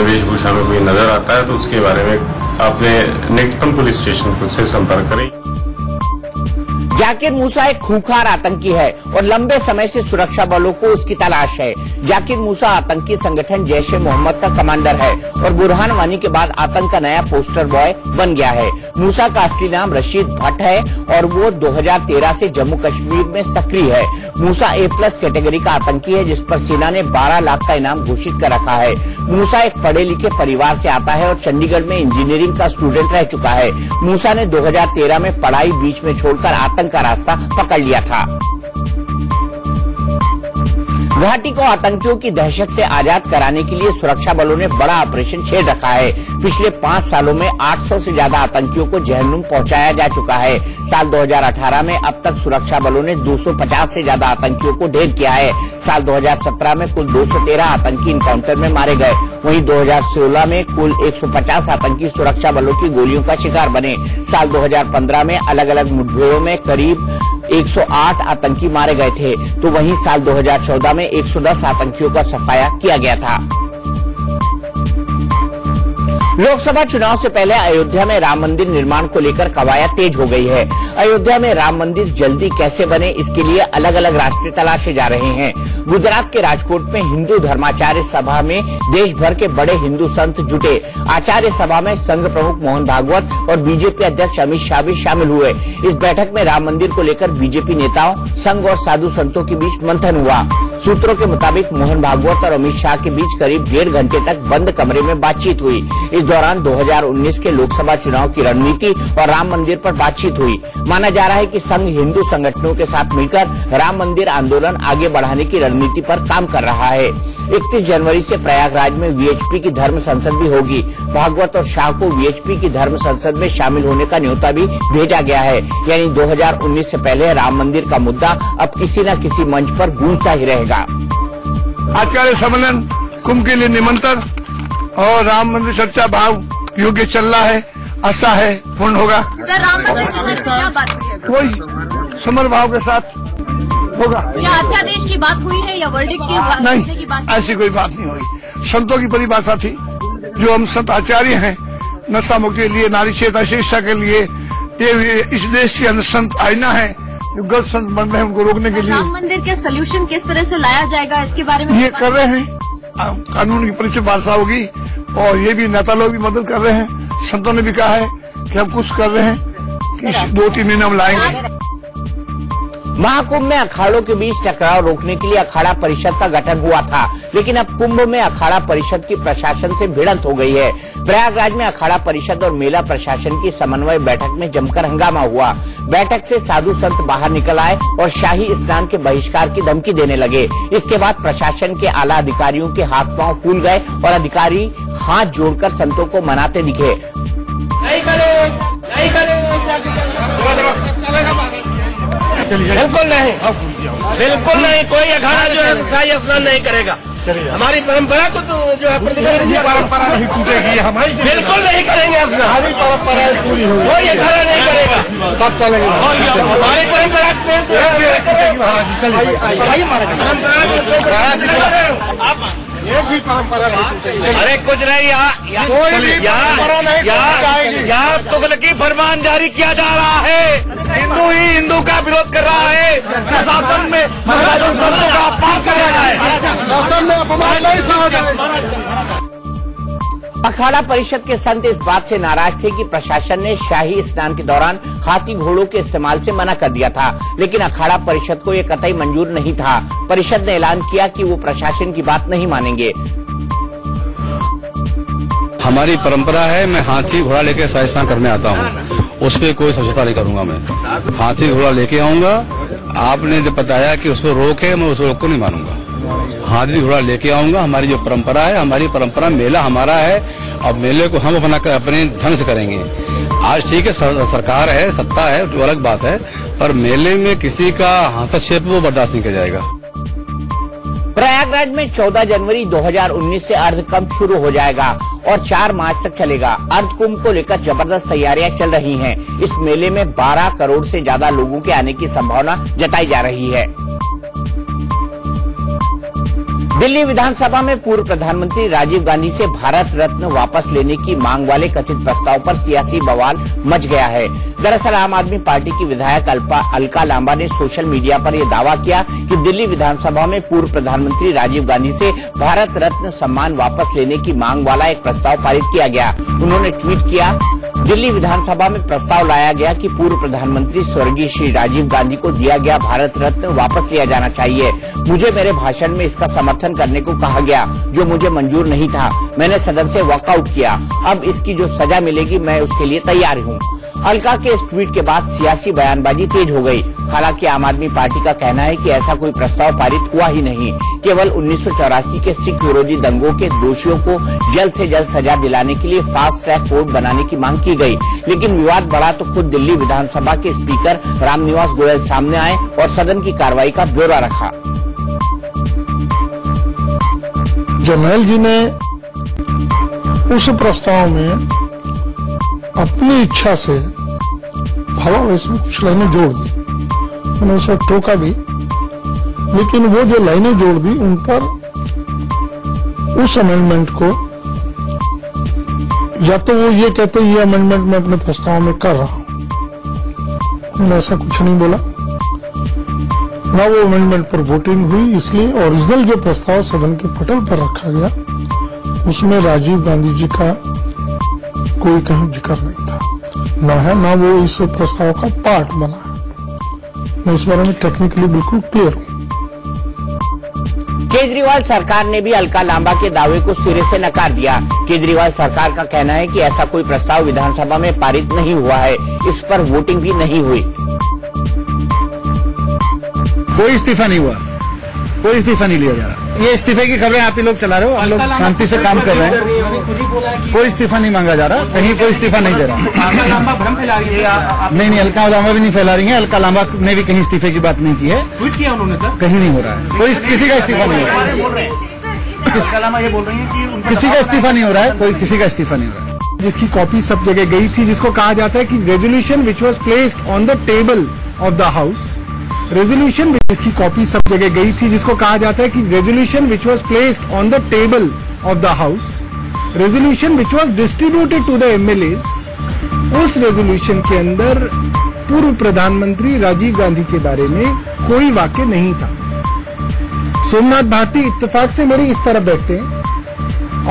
वेशभूषा में कोई नजर आता है तो उसके बारे में अपने निकटतम पुलिस स्टेशन से संपर्क करें। जाकिर मूसा एक खूंखार आतंकी है और लंबे समय से सुरक्षा बलों को उसकी तलाश है। जाकिर मूसा आतंकी संगठन जैश ए मोहम्मद का कमांडर है और बुरहान वानी के बाद आतंक का नया पोस्टर बॉय बन गया है। मूसा का असली नाम रशीद भट्ट है और वो 2013 से जम्मू कश्मीर में सक्रिय है। मूसा A+ कैटेगरी का आतंकी है जिस पर सेना ने 12 लाख का इनाम घोषित कर रखा है। मूसा एक पढ़े लिखे परिवार से आता है और चंडीगढ़ में इंजीनियरिंग का स्टूडेंट रह चुका है। मूसा ने 2013 में पढ़ाई बीच में छोड़कर आतंक का रास्ता पकड़ लिया था। घाटी को आतंकियों की दहशत से आजाद कराने के लिए सुरक्षा बलों ने बड़ा ऑपरेशन छेड़ रखा है। पिछले 5 सालों में 800 से ज्यादा आतंकियों को जहन्नुम पहुंचाया जा चुका है। साल 2018 में अब तक सुरक्षा बलों ने 250 से ज्यादा आतंकियों को ढेर किया है। साल 2017 में कुल 213 आतंकी इनकाउंटर में मारे गए। वहीं 2016 में कुल 150 आतंकी सुरक्षा बलों की गोलियों का शिकार बने। साल 2015 में अलग अलग मुठभेड़ों में करीब 108 आतंकी मारे गए थे, तो वहीं साल 2014 में 110 आतंकियों का सफाया किया गया था। लोकसभा चुनाव से पहले अयोध्या में राम मंदिर निर्माण को लेकर कवायद तेज हो गई है। अयोध्या में राम मंदिर जल्दी कैसे बने, इसके लिए अलग अलग रास्ते तलाशे जा रहे हैं। गुजरात के राजकोट में हिंदू धर्माचार्य सभा में देश भर के बड़े हिंदू संत जुटे। आचार्य सभा में संघ प्रमुख मोहन भागवत और बीजेपी अध्यक्ष अमित शाह भी शामिल हुए। इस बैठक में राम मंदिर को लेकर बीजेपी नेताओं, संघ और साधु संतों के बीच मंथन हुआ। सूत्रों के मुताबिक मोहन भागवत और अमित शाह के बीच करीब 1.5 घंटे तक बंद कमरे में बातचीत हुई। इस दौरान 2019 के लोकसभा चुनाव की रणनीति और राम मंदिर पर बातचीत हुई। माना जा रहा है कि संघ हिंदू संगठनों के साथ मिलकर राम मंदिर आंदोलन आगे बढ़ाने की रणनीति पर काम कर रहा है। 31 जनवरी से प्रयागराज में वीएचपी की धर्म संसद भी होगी। भागवत और शाह को वीएचपी की धर्म संसद में शामिल होने का न्योता भी भेजा गया है। यानी 2019 से पहले राम मंदिर का मुद्दा अब किसी न किसी मंच पर गूंजता ही रहेगा। आचार्य सम्मेलन कुंभ के लिए निमंत्रण और राम मंदिर चर्चा भाव योग्य चल रहा है, आशा है पूर्ण होगा। राम मंदिर की क्या बात हुई है? कोई समर भाव के साथ होगा। क्या अध्यादेश की बात हुई है या वर्डिक्ट की बात? नहीं, ऐसी कोई बात नहीं हुई। संतों की परिभाषा थी, जो हम संत आचार्य हैं, नशा मुक्ति के लिए, नारी चेतना शिक्षा के लिए, ये इस देश के अंदर संत आईना है, जो गलत संत बन रहे हैं उनको रोकने के लिए। राम मंदिर के सोल्यूशन किस तरह से लाया जाएगा, इसके बारे में ये कर रहे हैं। कानून की परिचय वार्ता होगी और ये भी नेता लोग भी मदद कर रहे हैं। संतों ने भी कहा है कि हम कुछ कर रहे हैं कि 2-3 दिन हम लाएंगे। महाकुंभ में अखाड़ों के बीच टकराव रोकने के लिए अखाड़ा परिषद का गठन हुआ था, लेकिन अब कुंभ में अखाड़ा परिषद की प्रशासन से भिड़ंत हो गई है। प्रयागराज में अखाड़ा परिषद और मेला प्रशासन की समन्वय बैठक में जमकर हंगामा हुआ। बैठक से साधु संत बाहर निकल आए और शाही स्नान के बहिष्कार की धमकी देने लगे। इसके बाद प्रशासन के आला अधिकारियों के हाथ पांव फूल गए और अधिकारी हाथ जोड़कर संतों को मनाते दिखे। बिल्कुल नहीं, बिल्कुल नहीं, कोई अखाड़ा जो है शाही स्नान नहीं करेगा। हमारी परंपरा को तो जो है परंपरा नहीं टूटेगी, हमारी बिल्कुल नहीं करेंगे स्नान। हमारी परंपरा पूरी होगी, कोई अखाड़ा नहीं करेगा, सब चलेगा। हमारी परंपरा एक भी परंपरा नहीं। अरे कुछ नहीं, यहाँ तुगलकी फरमान जारी किया जा रहा है। हिंदू ही हिंदू का विरोध कर रहा है। शासन में संतों का अपमान कर रहा है। शासन में अपमान नहीं सहा जाएगा। अखाड़ा परिषद के संत इस बात से नाराज थे कि प्रशासन ने शाही स्नान के दौरान हाथी घोड़ों के इस्तेमाल से मना कर दिया था, लेकिन अखाड़ा परिषद को ये कतई मंजूर नहीं था। परिषद ने ऐलान किया कि वो प्रशासन की बात नहीं मानेंगे। हमारी परंपरा है, मैं हाथी घोड़ा लेके शाही स्नान करने आता हूँ, उस पर कोई समझौता नहीं करूंगा। मैं हाथी घोड़ा लेके आऊंगा। आपने जब बताया कि उसको रोक है, मैं उस रोक को नहीं मानूंगा। हाथी घोड़ा लेके आऊंगा। हमारी जो परंपरा है, हमारी परंपरा मेला हमारा है और मेले को हम अपने ढंग से करेंगे। आज ठीक है, सरकार है, सत्ता है, तो अलग बात है, पर मेले में किसी का हस्तक्षेप वो बर्दाश्त नहीं किया जाएगा। प्रयागराज में 14 जनवरी 2019 से अर्धकुंभ शुरू हो जाएगा और 4 मार्च तक चलेगा। अर्धकुंभ को लेकर जबरदस्त तैयारियां चल रही हैं। इस मेले में 12 करोड़ से ज्यादा लोगों के आने की संभावना जताई जा रही है। दिल्ली विधानसभा में पूर्व प्रधानमंत्री राजीव गांधी से भारत रत्न वापस लेने की मांग वाले कथित प्रस्ताव पर सियासी बवाल मच गया है। दरअसल आम आदमी पार्टी की विधायक अलका लांबा ने सोशल मीडिया पर यह दावा किया कि दिल्ली विधानसभा में पूर्व प्रधानमंत्री राजीव गांधी से भारत रत्न सम्मान वापस लेने की मांग वाला एक प्रस्ताव पारित किया गया। उन्होंने ट्वीट किया, दिल्ली विधानसभा में प्रस्ताव लाया गया कि पूर्व प्रधानमंत्री स्वर्गीय श्री राजीव गांधी को दिया गया भारत रत्न वापस लिया जाना चाहिए। मुझे मेरे भाषण में इसका समर्थन करने को कहा गया, जो मुझे मंजूर नहीं था। मैंने सदन से वॉकआउट किया। अब इसकी जो सजा मिलेगी, मैं उसके लिए तैयार हूँ। अलका के इस ट्वीट के बाद सियासी बयानबाजी तेज हो गई। हालांकि आम आदमी पार्टी का कहना है कि ऐसा कोई प्रस्ताव पारित हुआ ही नहीं, केवल 1984 के सिख विरोधी दंगों के दोषियों को जल्द से जल्द सजा दिलाने के लिए फास्ट ट्रैक कोर्ट बनाने की मांग की गई। लेकिन विवाद बढ़ा तो खुद दिल्ली विधानसभा के स्पीकर रामनिवास गोयल सामने आए और सदन की कार्रवाई का ब्यौरा रखा। जरनैल जी ने उस प्रस्ताव में अपनी इच्छा से भावावेश में कुछ लाइनें जोड़ दी। मैंने उसे टोका भी, लेकिन वो जो लाइनें जोड़ दी उन पर उस अमेंडमेंट को, या तो वो ये कहते ये अमेंडमेंट मैं अपने प्रस्ताव में कर रहा हूं, मैंने ऐसा कुछ नहीं बोला ना। वो अमेंडमेंट पर वोटिंग हुई, इसलिए ओरिजिनल जो प्रस्ताव सदन के पटल पर रखा गया उसमें राजीव गांधी जी का कोई कहीं जिक्र नहीं था, ना है ना वो इस प्रस्ताव का पार्ट बना है। मैं इस बारे में टेक्निकली बिल्कुल क्लियर हूं। केजरीवाल सरकार ने भी अलका लांबा के दावे को सिरे से नकार दिया। केजरीवाल सरकार का कहना है कि ऐसा कोई प्रस्ताव विधानसभा में पारित नहीं हुआ है, इस पर वोटिंग भी नहीं हुई। कोई इस्तीफा नहीं हुआ, कोई इस्तीफा नहीं लिया जा रहा। ये इस्तीफे की खबरें आप ही लोग चला रहे हो, आप लोग शांति से काम कर रहे हैं। कोई इस्तीफा नहीं मांगा जा रहा, कहीं कोई इस्तीफा नहीं दे रहा। नहीं, अलका लांबा भी नहीं फैला रही है। अलका लांबा ने भी कहीं इस्तीफे की बात नहीं की है, ट्वीट किया उन्होंने सर, कहीं नहीं हो रहा है। कोई किसी का इस्तीफा नहीं हो रहा है, किसी का इस्तीफा नहीं हो रहा है, कोई किसी का इस्तीफा नहीं हो रहा है। जिसकी कॉपी सब जगह गई थी, जिसको कहा जाता है कि resolution which was placed on the table of the house, resolution जिसकी कॉपी सब जगह गई थी, जिसको कहा जाता है कि resolution which was placed on the table of the house, resolution which was distributed to the MLAs, उस रेजोल्यूशन के अंदर पूर्व प्रधानमंत्री राजीव गांधी के बारे में कोई वाक्य नहीं था। सोमनाथ भारती इत्तेफाक से मेरे इस तरफ बैठते हैं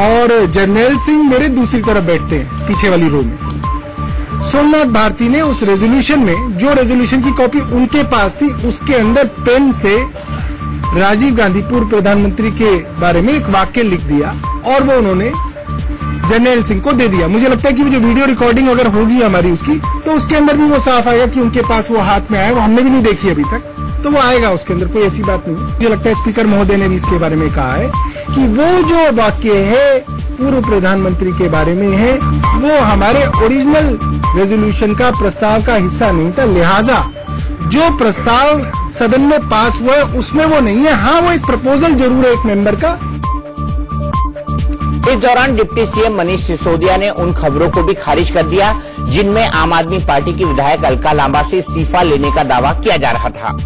और जरनैल सिंह मेरे दूसरी तरफ बैठते हैं पीछे वाली रो में। सोमनाथ भारती ने उस रेजोल्यूशन में, जो रेजोल्यूशन की कॉपी उनके पास थी, उसके अंदर पेन से राजीव गांधी पूर्व प्रधानमंत्री के बारे में एक वाक्य लिख दिया और वो उन्होंने जरनैल सिंह को दे दिया। मुझे लगता है कि वो जो वीडियो रिकॉर्डिंग अगर होगी हमारी उसकी, तो उसके अंदर भी वो साफ आएगा कि उनके पास वो हाथ में आया। वो हमने भी नहीं देखी अभी तक, तो वो आएगा उसके अंदर, कोई ऐसी बात नहीं। मुझे लगता है स्पीकर महोदय ने भी इसके बारे में कहा है कि वो जो वाक्य है पूर्व प्रधानमंत्री के बारे में है, वो हमारे ओरिजिनल रेजोल्यूशन का प्रस्ताव का हिस्सा नहीं था। लिहाजा जो प्रस्ताव सदन में पास हुआ है उसमें वो नहीं है। हाँ, वो एक प्रपोजल जरूर है एक मेंबर का। इस दौरान डिप्टी सीएम मनीष सिसोदिया ने उन खबरों को भी खारिज कर दिया जिनमें आम आदमी पार्टी की विधायक अलका लांबा से इस्तीफा लेने का दावा किया जा रहा था।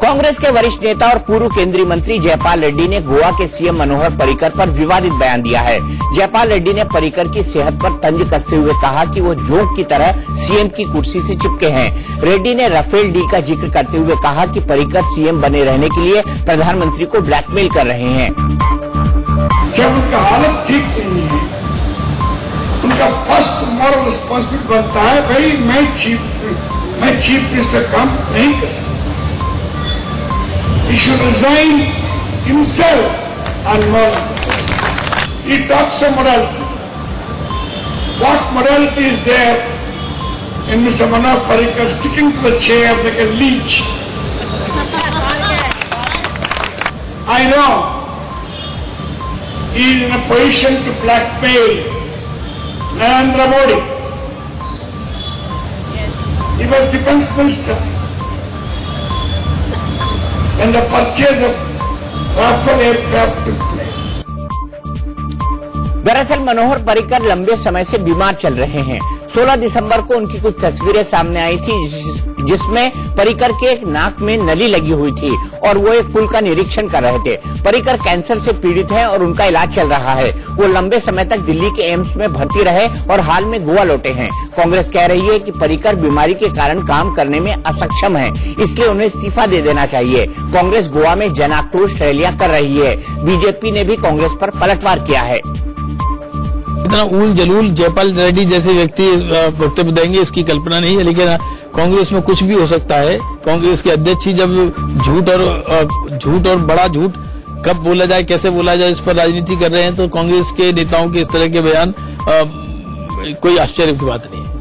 कांग्रेस के वरिष्ठ नेता और पूर्व केंद्रीय मंत्री जयपाल रेड्डी ने गोवा के सीएम मनोहर पर्रिकर पर विवादित बयान दिया है। जयपाल रेड्डी ने पर्रिकर की सेहत पर तंज कसते हुए कहा कि वो जोंक की तरह सीएम की कुर्सी से चिपके हैं। रेड्डी ने राफेल डील का जिक्र करते हुए कहा कि पर्रिकर सीएम बने रहने के लिए प्रधानमंत्री को ब्लैकमेल कर रहे हैं। जब उनका हालत ठीक नहीं है, उनका फर्स्ट मॉरल रिस्पॉन्सिबिलिटी बनता है, भाई मैं चीफ मिनिस्टर काम नहीं कर सकता। He should resign himself and morality. He talks of morality. What morality is there in Mr. Manohar Parrikar sticking to the chair like a leech? I know he is in a position to blackmail Narendra Modi. He was defense minister. And the purchase of Rafale aircraft took place. दरअसल मनोहर पर्रिकर लंबे समय से बीमार चल रहे हैं। 16 दिसंबर को उनकी कुछ तस्वीरें सामने आई थी जिसमें पर्रिकर के एक नाक में नली लगी हुई थी और वो एक पुल का निरीक्षण कर रहे थे। पर्रिकर कैंसर से पीड़ित हैं और उनका इलाज चल रहा है। वो लंबे समय तक दिल्ली के एम्स में भर्ती रहे और हाल में गोवा लौटे हैं। कांग्रेस कह रही है कि पर्रिकर बीमारी के कारण काम करने में असक्षम है, इसलिए उन्हें इस्तीफा दे देना चाहिए। कांग्रेस गोवा में जन आक्रोश रैलियां कर रही है। बीजेपी ने भी कांग्रेस पर पलटवार किया है। इतना ऊल जलूल जयपाल रेड्डी जैसे व्यक्ति वक्तव्य देंगे इसकी कल्पना नहीं है, लेकिन कांग्रेस में कुछ भी हो सकता है। कांग्रेस के अध्यक्ष ही जब झूठ और बड़ा झूठ कब बोला जाए, कैसे बोला जाए, इस पर राजनीति कर रहे हैं, तो कांग्रेस के नेताओं के इस तरह के बयान कोई आश्चर्य की बात नहीं है।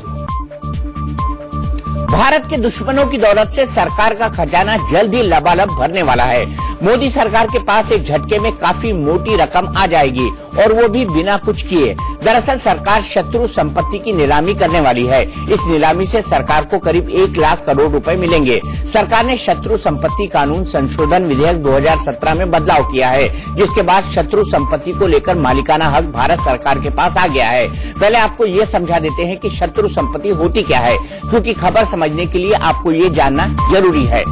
भारत के दुश्मनों की दौलत से सरकार का खजाना जल्द ही लबालब भरने वाला है। मोदी सरकार के पास एक झटके में काफी मोटी रकम आ जाएगी और वो भी बिना कुछ किए। दरअसल सरकार शत्रु संपत्ति की नीलामी करने वाली है। इस नीलामी से सरकार को करीब 1 लाख करोड़ रुपए मिलेंगे। सरकार ने शत्रु संपत्ति कानून संशोधन विधेयक 2017 में बदलाव किया है, जिसके बाद शत्रु संपत्ति को लेकर मालिकाना हक भारत सरकार के पास आ गया है। पहले आपको ये समझा देते हैं कि शत्रु संपत्ति होती क्या है, क्योंकि खबर समझने के लिए आपको ये जानना जरूरी है।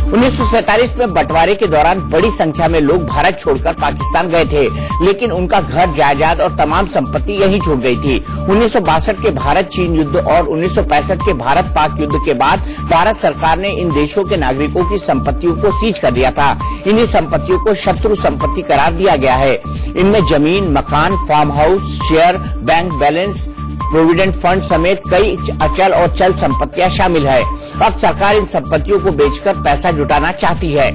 1947 में बंटवारे के दौरान बड़ी संख्या में लोग भारत छोड़कर पाकिस्तान गए थे, लेकिन उनका घर जायदाद और तमाम संपत्ति यहीं छूट गई थी। 1962 के भारत चीन युद्ध और 1965 के भारत पाक युद्ध के बाद भारत सरकार ने इन देशों के नागरिकों की संपत्तियों को सीज कर दिया था। इन्हीं संपत्तियों को शत्रु संपत्ति करार दिया गया है। इनमें जमीन, मकान, farm house, share, bank balance, provident fund समेत कई अचल और चल संपत्तियां शामिल है। अब सरकार इन संपत्तियों को बेचकर पैसा जुटाना चाहती है।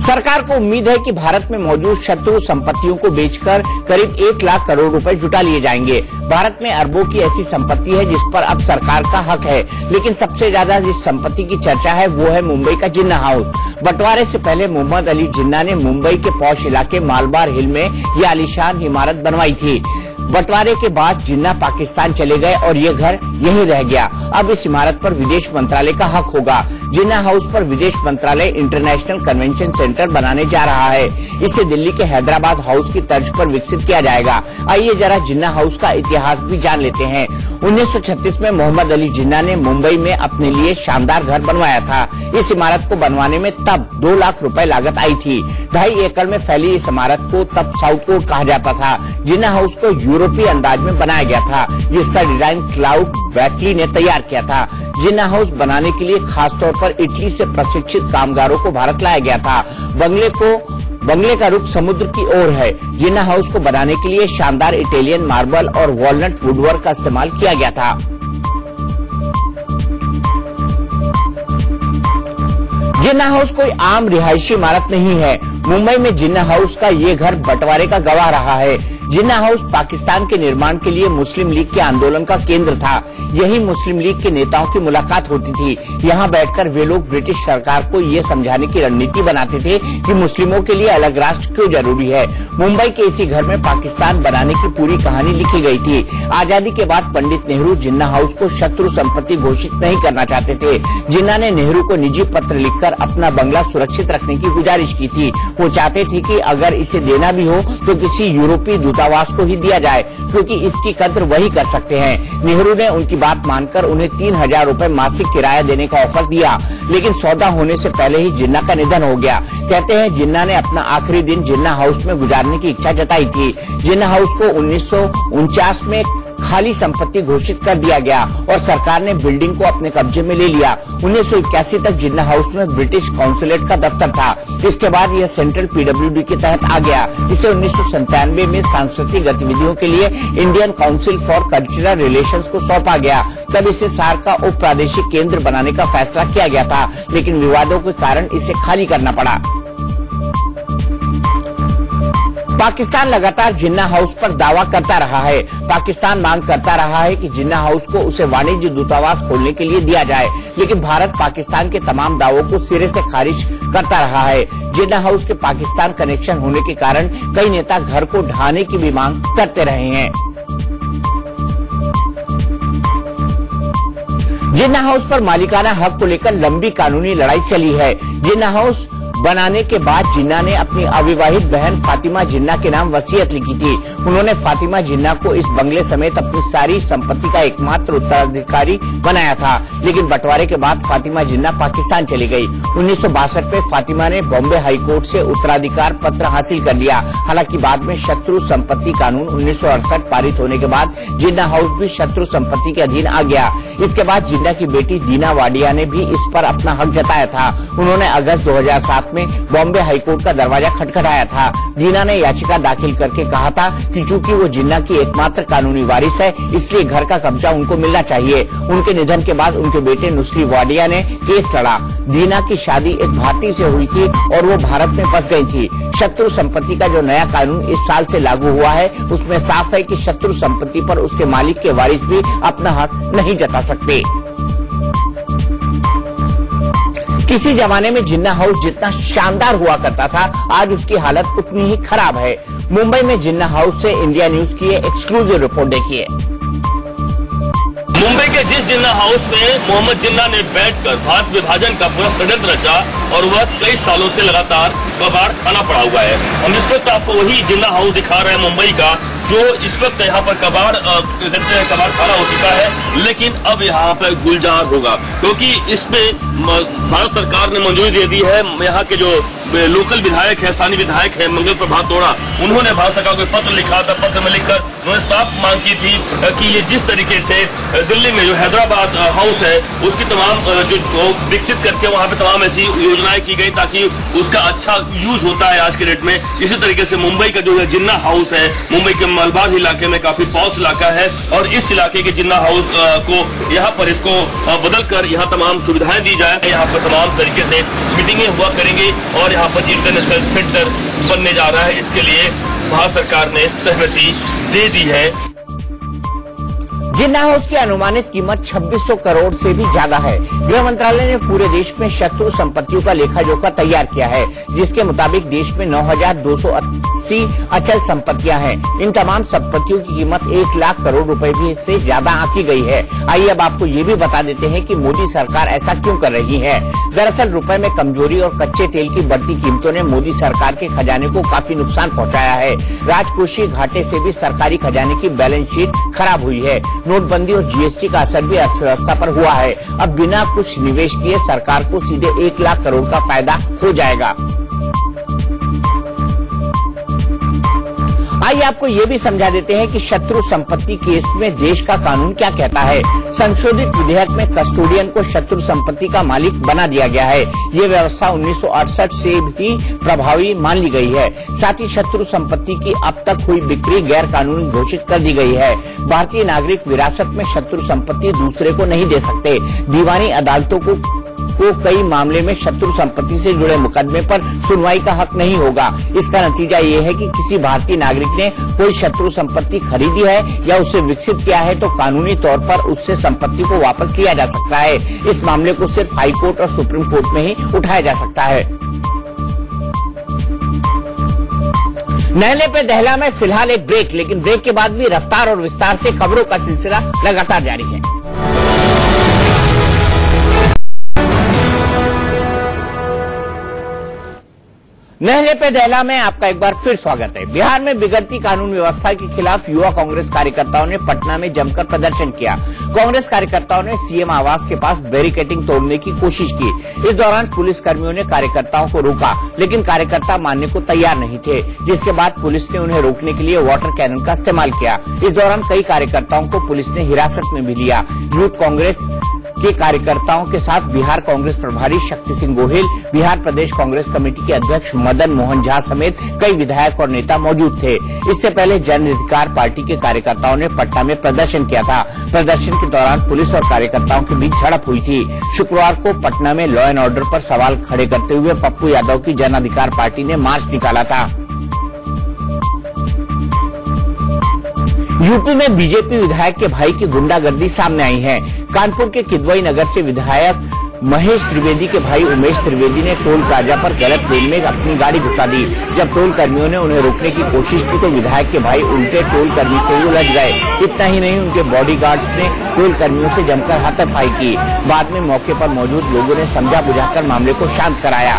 सरकार को उम्मीद है कि भारत में मौजूद शत्रु संपत्तियों को बेचकर करीब 1 लाख करोड़ रुपए जुटा लिए जाएंगे। भारत में अरबों की ऐसी संपत्ति है जिस पर अब सरकार का हक है, लेकिन सबसे ज्यादा जिस संपत्ति की चर्चा है वो है मुंबई का जिन्ना हाउस। बंटवारे से पहले मोहम्मद अली जिन्ना ने मुंबई के पॉश इलाके मालबार हिल में यह आलीशान इमारत बनवाई थी। बंटवारे के बाद जिन्ना पाकिस्तान चले गए और ये घर यहीं रह गया। अब इस इमारत पर विदेश मंत्रालय का हक होगा। जिन्ना हाउस पर विदेश मंत्रालय इंटरनेशनल कन्वेंशन सेंटर बनाने जा रहा है। इसे दिल्ली के हैदराबाद हाउस की तर्ज पर विकसित किया जाएगा। आइए जरा जिन्ना हाउस का इतिहास भी जान लेते हैं। 1936 में मोहम्मद अली जिन्ना ने मुंबई में अपने लिए शानदार घर बनवाया था। इस इमारत को बनवाने में तब 2 लाख रुपए लागत आई थी। 2.5 एकड़ में फैली इस इमारत को तब साउथ कोर्ट कहा जाता था। जिन्ना हाउस को यूरोपीय अंदाज में बनाया गया था, जिसका डिजाइन क्लाउड बैटली ने तैयार किया था। जिन्ना हाउस बनाने के लिए खासतौर पर इटली से प्रशिक्षित कामगारों को भारत लाया गया था। बंगले का रुख समुद्र की ओर है। जिन्ना हाउस को बनाने के लिए शानदार इटालियन मार्बल और वॉलनट वुडवर्क का इस्तेमाल किया गया था। जिन्ना हाउस कोई आम रिहायशी इमारत नहीं है। मुंबई में जिन्ना हाउस का ये घर बंटवारे का गवाह रहा है। जिन्ना हाउस पाकिस्तान के निर्माण के लिए मुस्लिम लीग के आंदोलन का केंद्र था। यही मुस्लिम लीग के नेताओं की मुलाकात होती थी। यहाँ बैठकर वे लोग ब्रिटिश सरकार को ये समझाने की रणनीति बनाते थे कि मुस्लिमों के लिए अलग राष्ट्र क्यों जरूरी है। मुंबई के इसी घर में पाकिस्तान बनाने की पूरी कहानी लिखी गई थी। आजादी के बाद पंडित नेहरू जिन्ना हाउस को शत्रु संपत्ति घोषित नहीं करना चाहते थे। जिन्ना ने नेहरू को निजी पत्र लिखकर अपना बंगला सुरक्षित रखने की गुजारिश की थी। वो चाहते थे कि अगर इसे देना भी हो तो किसी यूरोपीय दूतावास को ही दिया जाए, क्योंकि इसकी कद्र वही कर सकते हैं। नेहरू ने उनकी बात मानकर उन्हें 3000 रुपए मासिक किराया देने का ऑफर दिया, लेकिन सौदा होने से पहले ही जिन्ना का निधन हो गया। कहते हैं जिन्ना ने अपना आखिरी दिन जिन्ना हाउस में गुजारने की इच्छा जताई थी। जिन्ना हाउस को 1949 में खाली संपत्ति घोषित कर दिया गया और सरकार ने बिल्डिंग को अपने कब्जे में ले लिया। 1981 तक जिन्ना हाउस में ब्रिटिश काउंसुलेट का दफ्तर था। इसके बाद यह सेंट्रल पीडब्ल्यूडी के तहत आ गया। इसे 1997 में सांस्कृतिक गतिविधियों के लिए Indian council for cultural relations को सौंपा गया। तब इसे सार का उप प्रादेशिक केंद्र बनाने का फैसला किया गया था, लेकिन विवादों के कारण इसे खाली करना पड़ा। पाकिस्तान लगातार जिन्ना हाउस पर दावा करता रहा है। पाकिस्तान मांग करता रहा है कि जिन्ना हाउस को उसे वाणिज्य दूतावास खोलने के लिए दिया जाए, लेकिन भारत पाकिस्तान के तमाम दावों को सिरे से खारिज करता रहा है। जिन्ना हाउस के पाकिस्तान कनेक्शन होने के कारण कई नेता घर को ढहाने की भी मांग करते रहे हैं। जिन्ना हाउस पर मालिकाना हक को लेकर लंबी कानूनी लड़ाई चली है। जिन्ना हाउस बनाने के बाद जिन्ना ने अपनी अविवाहित बहन फातिमा जिन्ना के नाम वसीयत लिखी थी। उन्होंने फातिमा जिन्ना को इस बंगले समेत अपनी सारी संपत्ति का एकमात्र उत्तराधिकारी बनाया था, लेकिन बंटवारे के बाद फातिमा जिन्ना पाकिस्तान चली गई। 1962 में फातिमा ने बॉम्बे हाईकोर्ट से उत्तराधिकार पत्र हासिल कर लिया। हालांकि बाद में शत्रु संपत्ति कानून 1968 पारित होने के बाद जिन्ना हाउस भी शत्रु संपत्ति के अधीन आ गया। इसके बाद जिन्ना की बेटी दीना वाडिया ने भी इस पर अपना हक जताया था। उन्होंने अगस्त 2007 रात में बॉम्बे हाईकोर्ट का दरवाजा खटखटाया था। दीना ने याचिका दाखिल करके कहा था कि चूंकि वो जिन्ना की एकमात्र कानूनी वारिस है, इसलिए घर का कब्जा उनको मिलना चाहिए। उनके निधन के बाद उनके बेटे नुस्ली वाडिया ने केस लड़ा। दीना की शादी एक भारतीय से हुई थी और वो भारत में फंस गई थी। शत्रु संपत्ति का जो नया कानून इस साल से लागू हुआ है, उसमें साफ है कि शत्रु संपत्ति पर उसके मालिक के वारिस भी अपना हक नहीं जता सकते। किसी जमाने में जिन्ना हाउस जितना शानदार हुआ करता था, आज उसकी हालत उतनी ही खराब है। मुंबई में जिन्ना हाउस से इंडिया न्यूज की एक्सक्लूसिव रिपोर्ट देखिए। मुंबई के जिस जिन्ना हाउस में मोहम्मद जिन्ना ने बैठकर भारत विभाजन का पूरा षड्यंत्र रचा और वह कई सालों से लगातार कबाड़ खाना पड़ा हुआ है। हम इस वक्त आपको वही जिन्ना हाउस दिखा रहे हैं मुंबई का, जो इस वक्त यहाँ पर कबाड़ खाना हो चुका है, लेकिन अब यहाँ पर गुलजार होगा, क्योंकि इसमें भारत सरकार ने मंजूरी दे दी है। यहाँ के जो लोकल विधायक है, स्थानीय विधायक है मंगल प्रभात तोड़ा, उन्होंने भारत सरकार को पत्र लिखा था। पत्र में लिखकर उन्होंने साफ मांग की थी कि ये जिस तरीके से दिल्ली में जो हैदराबाद हाउस है उसकी तमाम जो विकसित करके वहाँ पे तमाम ऐसी योजनाएं की गई ताकि उसका अच्छा यूज होता है आज के डेट में। इसी तरीके से मुंबई का जो जिन्ना हाउस है, मुंबई के मलबार इलाके में काफी पॉश इलाका है और इस इलाके के जिन्ना हाउस को यहाँ पर इसको बदल कर यहाँ तमाम सुविधाएं दी जाए। यहाँ पर तमाम तरीके से मीटिंगें हुआ करेंगे और यहाँ पर इंटरनेशनल सेंटर बनने जा रहा है। इसके लिए भारत सरकार ने सहमति दे दी है। जिन्ना हाउस की अनुमानित कीमत 2600 करोड़ से भी ज्यादा है। गृह मंत्रालय ने पूरे देश में शत्रु संपत्तियों का लेखा जोखा तैयार किया है, जिसके मुताबिक देश में 9,280 अचल संपत्तियां हैं। इन तमाम संपत्तियों की कीमत 1 लाख करोड़ रुपए भी से ज्यादा आंकी गई है। आइए अब आपको ये भी बता देते हैं कि मोदी सरकार ऐसा क्यों कर रही है। दरअसल रुपए में कमजोरी और कच्चे तेल की बढ़ती कीमतों ने मोदी सरकार के खजाने को काफी नुकसान पहुंचाया है। राजकोषीय घाटे से भी सरकारी खजाने की बैलेंस शीट खराब हुई है। नोटबंदी और जीएसटी का असर भी अर्थव्यवस्था पर हुआ है। अब बिना कुछ निवेश किए सरकार को सीधे 1 लाख करोड़ का फायदा हो जाएगा। आइए आपको ये भी समझा देते हैं कि शत्रु संपत्ति केस में देश का कानून क्या कहता है। संशोधित विधेयक में कस्टोडियन को शत्रु संपत्ति का मालिक बना दिया गया है। ये व्यवस्था 1968 से भी प्रभावी मान ली गई है। साथ ही शत्रु संपत्ति की अब तक हुई बिक्री गैर कानूनी घोषित कर दी गई है। भारतीय नागरिक विरासत में शत्रु संपत्ति दूसरे को नहीं दे सकते। दीवानी अदालतों को कई मामले में शत्रु संपत्ति से जुड़े मुकदमे पर सुनवाई का हक नहीं होगा। इसका नतीजा ये है कि किसी भारतीय नागरिक ने कोई शत्रु संपत्ति खरीदी है या उसे विकसित किया है तो कानूनी तौर पर उससे संपत्ति को वापस लिया जा सकता है। इस मामले को सिर्फ हाई कोर्ट और सुप्रीम कोर्ट में ही उठाया जा सकता है। नहले पे दहला में फिलहाल एक ब्रेक, लेकिन ब्रेक के बाद भी रफ्तार और विस्तार से खबरों का सिलसिला लगातार जारी है। नहले पे दहला में आपका एक बार फिर स्वागत है। बिहार में बिगड़ती कानून व्यवस्था के खिलाफ युवा कांग्रेस कार्यकर्ताओं ने पटना में जमकर प्रदर्शन किया। कांग्रेस कार्यकर्ताओं ने सीएम आवास के पास बैरिकेडिंग तोड़ने की कोशिश की। इस दौरान पुलिस कर्मियों ने कार्यकर्ताओं को रोका, लेकिन कार्यकर्ता मानने को तैयार नहीं थे, जिसके बाद पुलिस ने उन्हें रोकने के लिए वाटर कैनन का इस्तेमाल किया। इस दौरान कई कार्यकर्ताओं को पुलिस ने हिरासत में भी लिया। यूथ कांग्रेस के कार्यकर्ताओं के साथ बिहार कांग्रेस प्रभारी शक्ति सिंह गोहिल, बिहार प्रदेश कांग्रेस कमेटी के अध्यक्ष मदन मोहन झा समेत कई विधायक और नेता मौजूद थे। इससे पहले जन अधिकार पार्टी के कार्यकर्ताओं ने पटना में प्रदर्शन किया था। प्रदर्शन के दौरान पुलिस और कार्यकर्ताओं के बीच झड़प हुई थी। शुक्रवार को पटना में लॉ एंड ऑर्डर पर सवाल खड़े करते हुए पप्पू यादव की जन अधिकार पार्टी ने मार्च निकाला था। यूपी में बीजेपी विधायक के भाई की गुंडागर्दी सामने आई है। कानपुर के किदवई नगर से विधायक महेश त्रिवेदी के भाई उमेश त्रिवेदी ने टोल प्लाजा पर गलत लेन में अपनी गाड़ी घुसा दी। जब टोल कर्मियों ने उन्हें रोकने की कोशिश की तो विधायक के भाई उल्टे टोल कर्मी से ही उलझ गए। इतना ही नहीं, उनके बॉडीगार्ड्स ने टोल कर्मियों से जमकर हाथापाई की। बाद में मौके पर मौजूद लोगों ने समझा बुझाकर मामले को शांत कराया।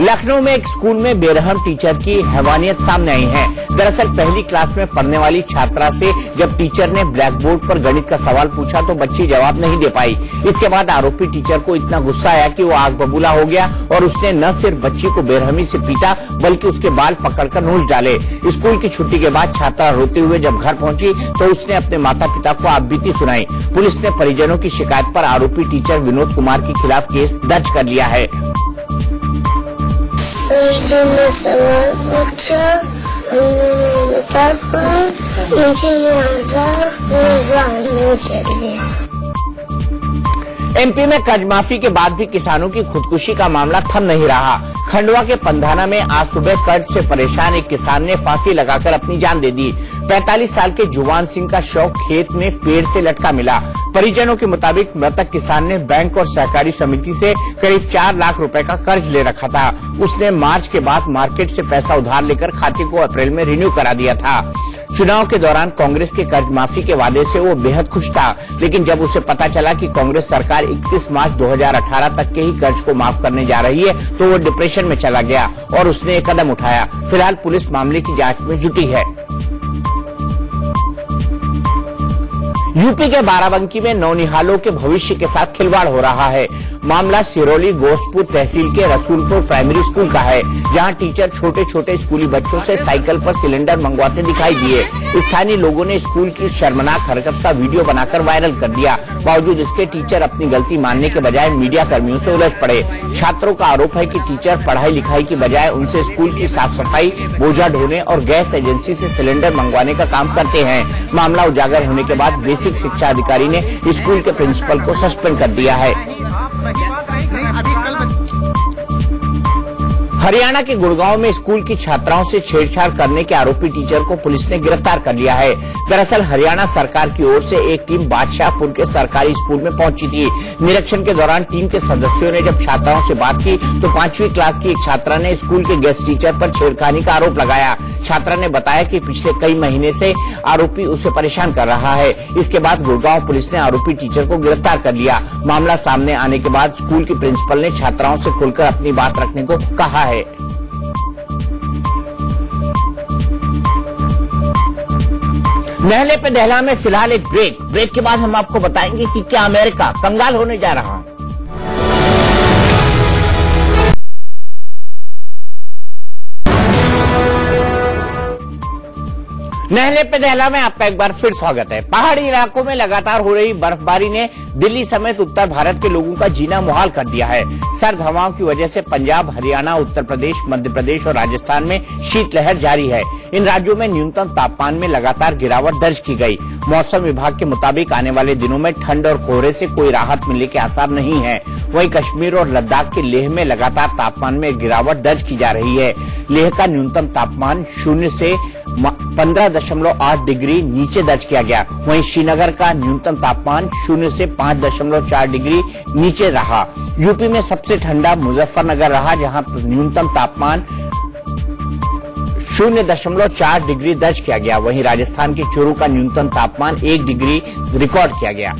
लखनऊ में एक स्कूल में बेरहम टीचर की हैवानियत सामने आई है। दरअसल पहली क्लास में पढ़ने वाली छात्रा से जब टीचर ने ब्लैक बोर्ड पर गणित का सवाल पूछा तो बच्ची जवाब नहीं दे पाई। इसके बाद आरोपी टीचर को इतना गुस्सा आया कि वो आग बबूला हो गया और उसने न सिर्फ बच्ची को बेरहमी से पीटा बल्कि उसके बाल पकड़कर नोच डाले। स्कूल की छुट्टी के बाद छात्रा रोते हुए जब घर पहुंची तो उसने अपने माता पिता को आपबीती सुनाई। पुलिस ने परिजनों की शिकायत पर आरोपी टीचर विनोद कुमार के खिलाफ केस दर्ज कर लिया है। सर ने सवाल पूछा, उन्होंने बता पाया, मुझे चढ़ गया। एमपी में कर्ज माफी के बाद भी किसानों की खुदकुशी का मामला थम नहीं रहा। खंडवा के पंधाना में आज सुबह कर्ज से परेशान एक किसान ने फांसी लगाकर अपनी जान दे दी। 45 साल के जुवान सिंह का शव खेत में पेड़ से लटका मिला। परिजनों के मुताबिक मृतक किसान ने बैंक और सहकारी समिति से करीब 4 लाख रुपए का कर्ज ले रखा था। उसने मार्च के बाद मार्केट से पैसा उधार लेकर खाते को अप्रैल में रिन्यू करा दिया था। चुनाव के दौरान कांग्रेस के कर्ज माफी के वादे से वो बेहद खुश था, लेकिन जब उसे पता चला कि कांग्रेस सरकार 31 मार्च 2018 तक के ही कर्ज को माफ करने जा रही है तो वो डिप्रेशन में चला गया और उसने एक कदम उठाया। फिलहाल पुलिस मामले की जांच में जुटी है। यूपी के बाराबंकी में नौनिहालों के भविष्य के साथ खिलवाड़ हो रहा है। मामला सिरोली गोस्तपुर तहसील के रसूलपुर प्राइमरी स्कूल का है, जहां टीचर छोटे छोटे स्कूली बच्चों से साइकिल पर सिलेंडर मंगवाते दिखाई दिए। स्थानीय लोगों ने स्कूल की शर्मनाक हरकत का वीडियो बनाकर वायरल कर दिया। बावजूद इसके टीचर अपनी गलती मानने के बजाय मीडिया कर्मियों से उलझ पड़े। छात्रों का आरोप है कि टीचर पढ़ाई लिखाई की बजाय उनसे स्कूल की साफ सफाई, बोझा ढोने और गैस एजेंसी से सिलेंडर मंगवाने का काम करते हैं। मामला उजागर होने के बाद बेसिक शिक्षा अधिकारी ने स्कूल के प्रिंसिपल को सस्पेंड कर दिया है। हरियाणा के गुड़गांव में स्कूल की छात्राओं से छेड़छाड़ करने के आरोपी टीचर को पुलिस ने गिरफ्तार कर लिया है। दरअसल हरियाणा सरकार की ओर से एक टीम बादशाहपुर के सरकारी स्कूल में पहुंची थी। निरीक्षण के दौरान टीम के सदस्यों ने जब छात्राओं से बात की तो 5वीं क्लास की एक छात्रा ने स्कूल के गेस्ट टीचर पर छेड़खानी का आरोप लगाया। छात्रा ने बताया कि पिछले कई महीने से आरोपी उसे परेशान कर रहा है। इसके बाद गुड़गांव पुलिस ने आरोपी टीचर को गिरफ्तार कर लिया। मामला सामने आने के बाद स्कूल की प्रिंसिपल ने छात्राओं से खुलकर अपनी बात रखने को कहा है। नहले पे दहला में फिलहाल एक ब्रेक के बाद हम आपको बताएंगे कि क्या अमेरिका कंगाल होने जा रहा है। नहले पे दहला में आपका एक बार फिर स्वागत है। पहाड़ी इलाकों में लगातार हो रही बर्फबारी ने दिल्ली समेत उत्तर भारत के लोगों का जीना मुहाल कर दिया है। सर्द हवाओं की वजह से पंजाब, हरियाणा, उत्तर प्रदेश, मध्य प्रदेश और राजस्थान में शीतलहर जारी है। इन राज्यों में न्यूनतम तापमान में लगातार गिरावट दर्ज की गई। मौसम विभाग के मुताबिक आने वाले दिनों में ठंड और कोहरे से कोई राहत मिलने के आसार नहीं है। वहीं कश्मीर और लद्दाख के लेह में लगातार तापमान में गिरावट दर्ज की जा रही है। लेह का न्यूनतम तापमान 0 से 15.8 डिग्री नीचे दर्ज किया गया। वहीं श्रीनगर का न्यूनतम तापमान 0 से 5.4 डिग्री नीचे रहा। यूपी में सबसे ठंडा मुजफ्फरनगर रहा, जहां न्यूनतम तापमान 0.4 डिग्री दर्ज किया गया। वहीं राजस्थान के चूरू का न्यूनतम तापमान 1 डिग्री रिकॉर्ड किया गया।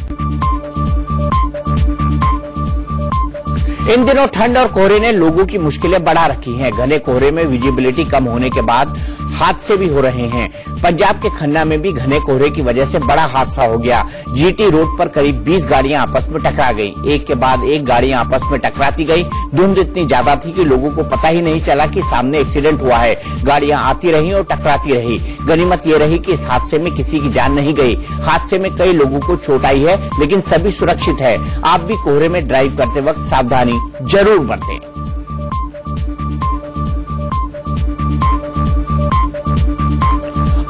इन दिनों ठंड और कोहरे ने लोगों की मुश्किलें बढ़ा रखी हैं। घने कोहरे में विजिबिलिटी कम होने के बाद हादसे भी हो रहे हैं। पंजाब के खन्ना में भी घने कोहरे की वजह से बड़ा हादसा हो गया। जीटी रोड पर करीब 20 गाड़ियां आपस में टकरा गईं। एक के बाद एक गाड़ियां आपस में टकराती गई। धुंध इतनी ज्यादा थी कि लोगों को पता ही नहीं चला कि सामने एक्सीडेंट हुआ है। गाड़ियां आती रही और टकराती रही। गनीमत ये रही कि इस हादसे में किसी की जान नहीं गई। हादसे में कई लोगों को चोट आई है, लेकिन सभी सुरक्षित है। आप भी कोहरे में ड्राइव करते वक्त सावधानी जरूर बरतें।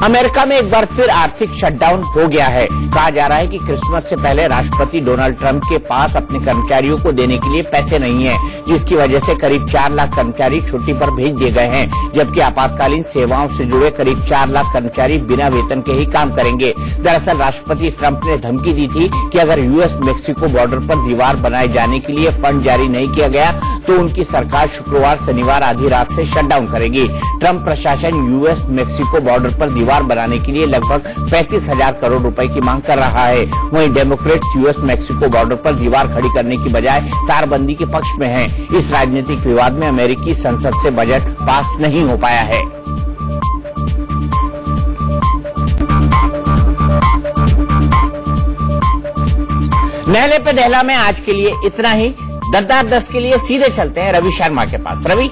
अमेरिका में एक बार फिर आर्थिक शटडाउन हो गया है। कहा जा रहा है कि क्रिसमस से पहले राष्ट्रपति डोनाल्ड ट्रंप के पास अपने कर्मचारियों को देने के लिए पैसे नहीं है, जिसकी वजह से करीब 4 लाख कर्मचारी छुट्टी पर भेज दिए गए हैं, जबकि आपातकालीन सेवाओं से जुड़े करीब 4 लाख कर्मचारी बिना वेतन के ही काम करेंगे। दरअसल राष्ट्रपति ट्रंप ने धमकी दी थी कि अगर यूएस मेक्सिको बॉर्डर पर दीवार बनाए जाने के लिए फंड जारी नहीं किया गया तो उनकी सरकार शुक्रवार शनिवार आधी रात से शटडाउन करेगी। ट्रंप प्रशासन यूएस मेक्सिको बॉर्डर पर दीवार बनाने के लिए लगभग 35,000 करोड़ रुपए की मांग कर रहा है। वहीं डेमोक्रेट्स यूएस मैक्सिको बॉर्डर पर दीवार खड़ी करने की बजाय तारबंदी के पक्ष में हैं। इस राजनीतिक विवाद में अमेरिकी संसद से बजट पास नहीं हो पाया है। नहले पे दहला में आज के लिए इतना ही। दरदार 10 के लिए सीधे चलते हैं रवि शर्मा के पास। रवि।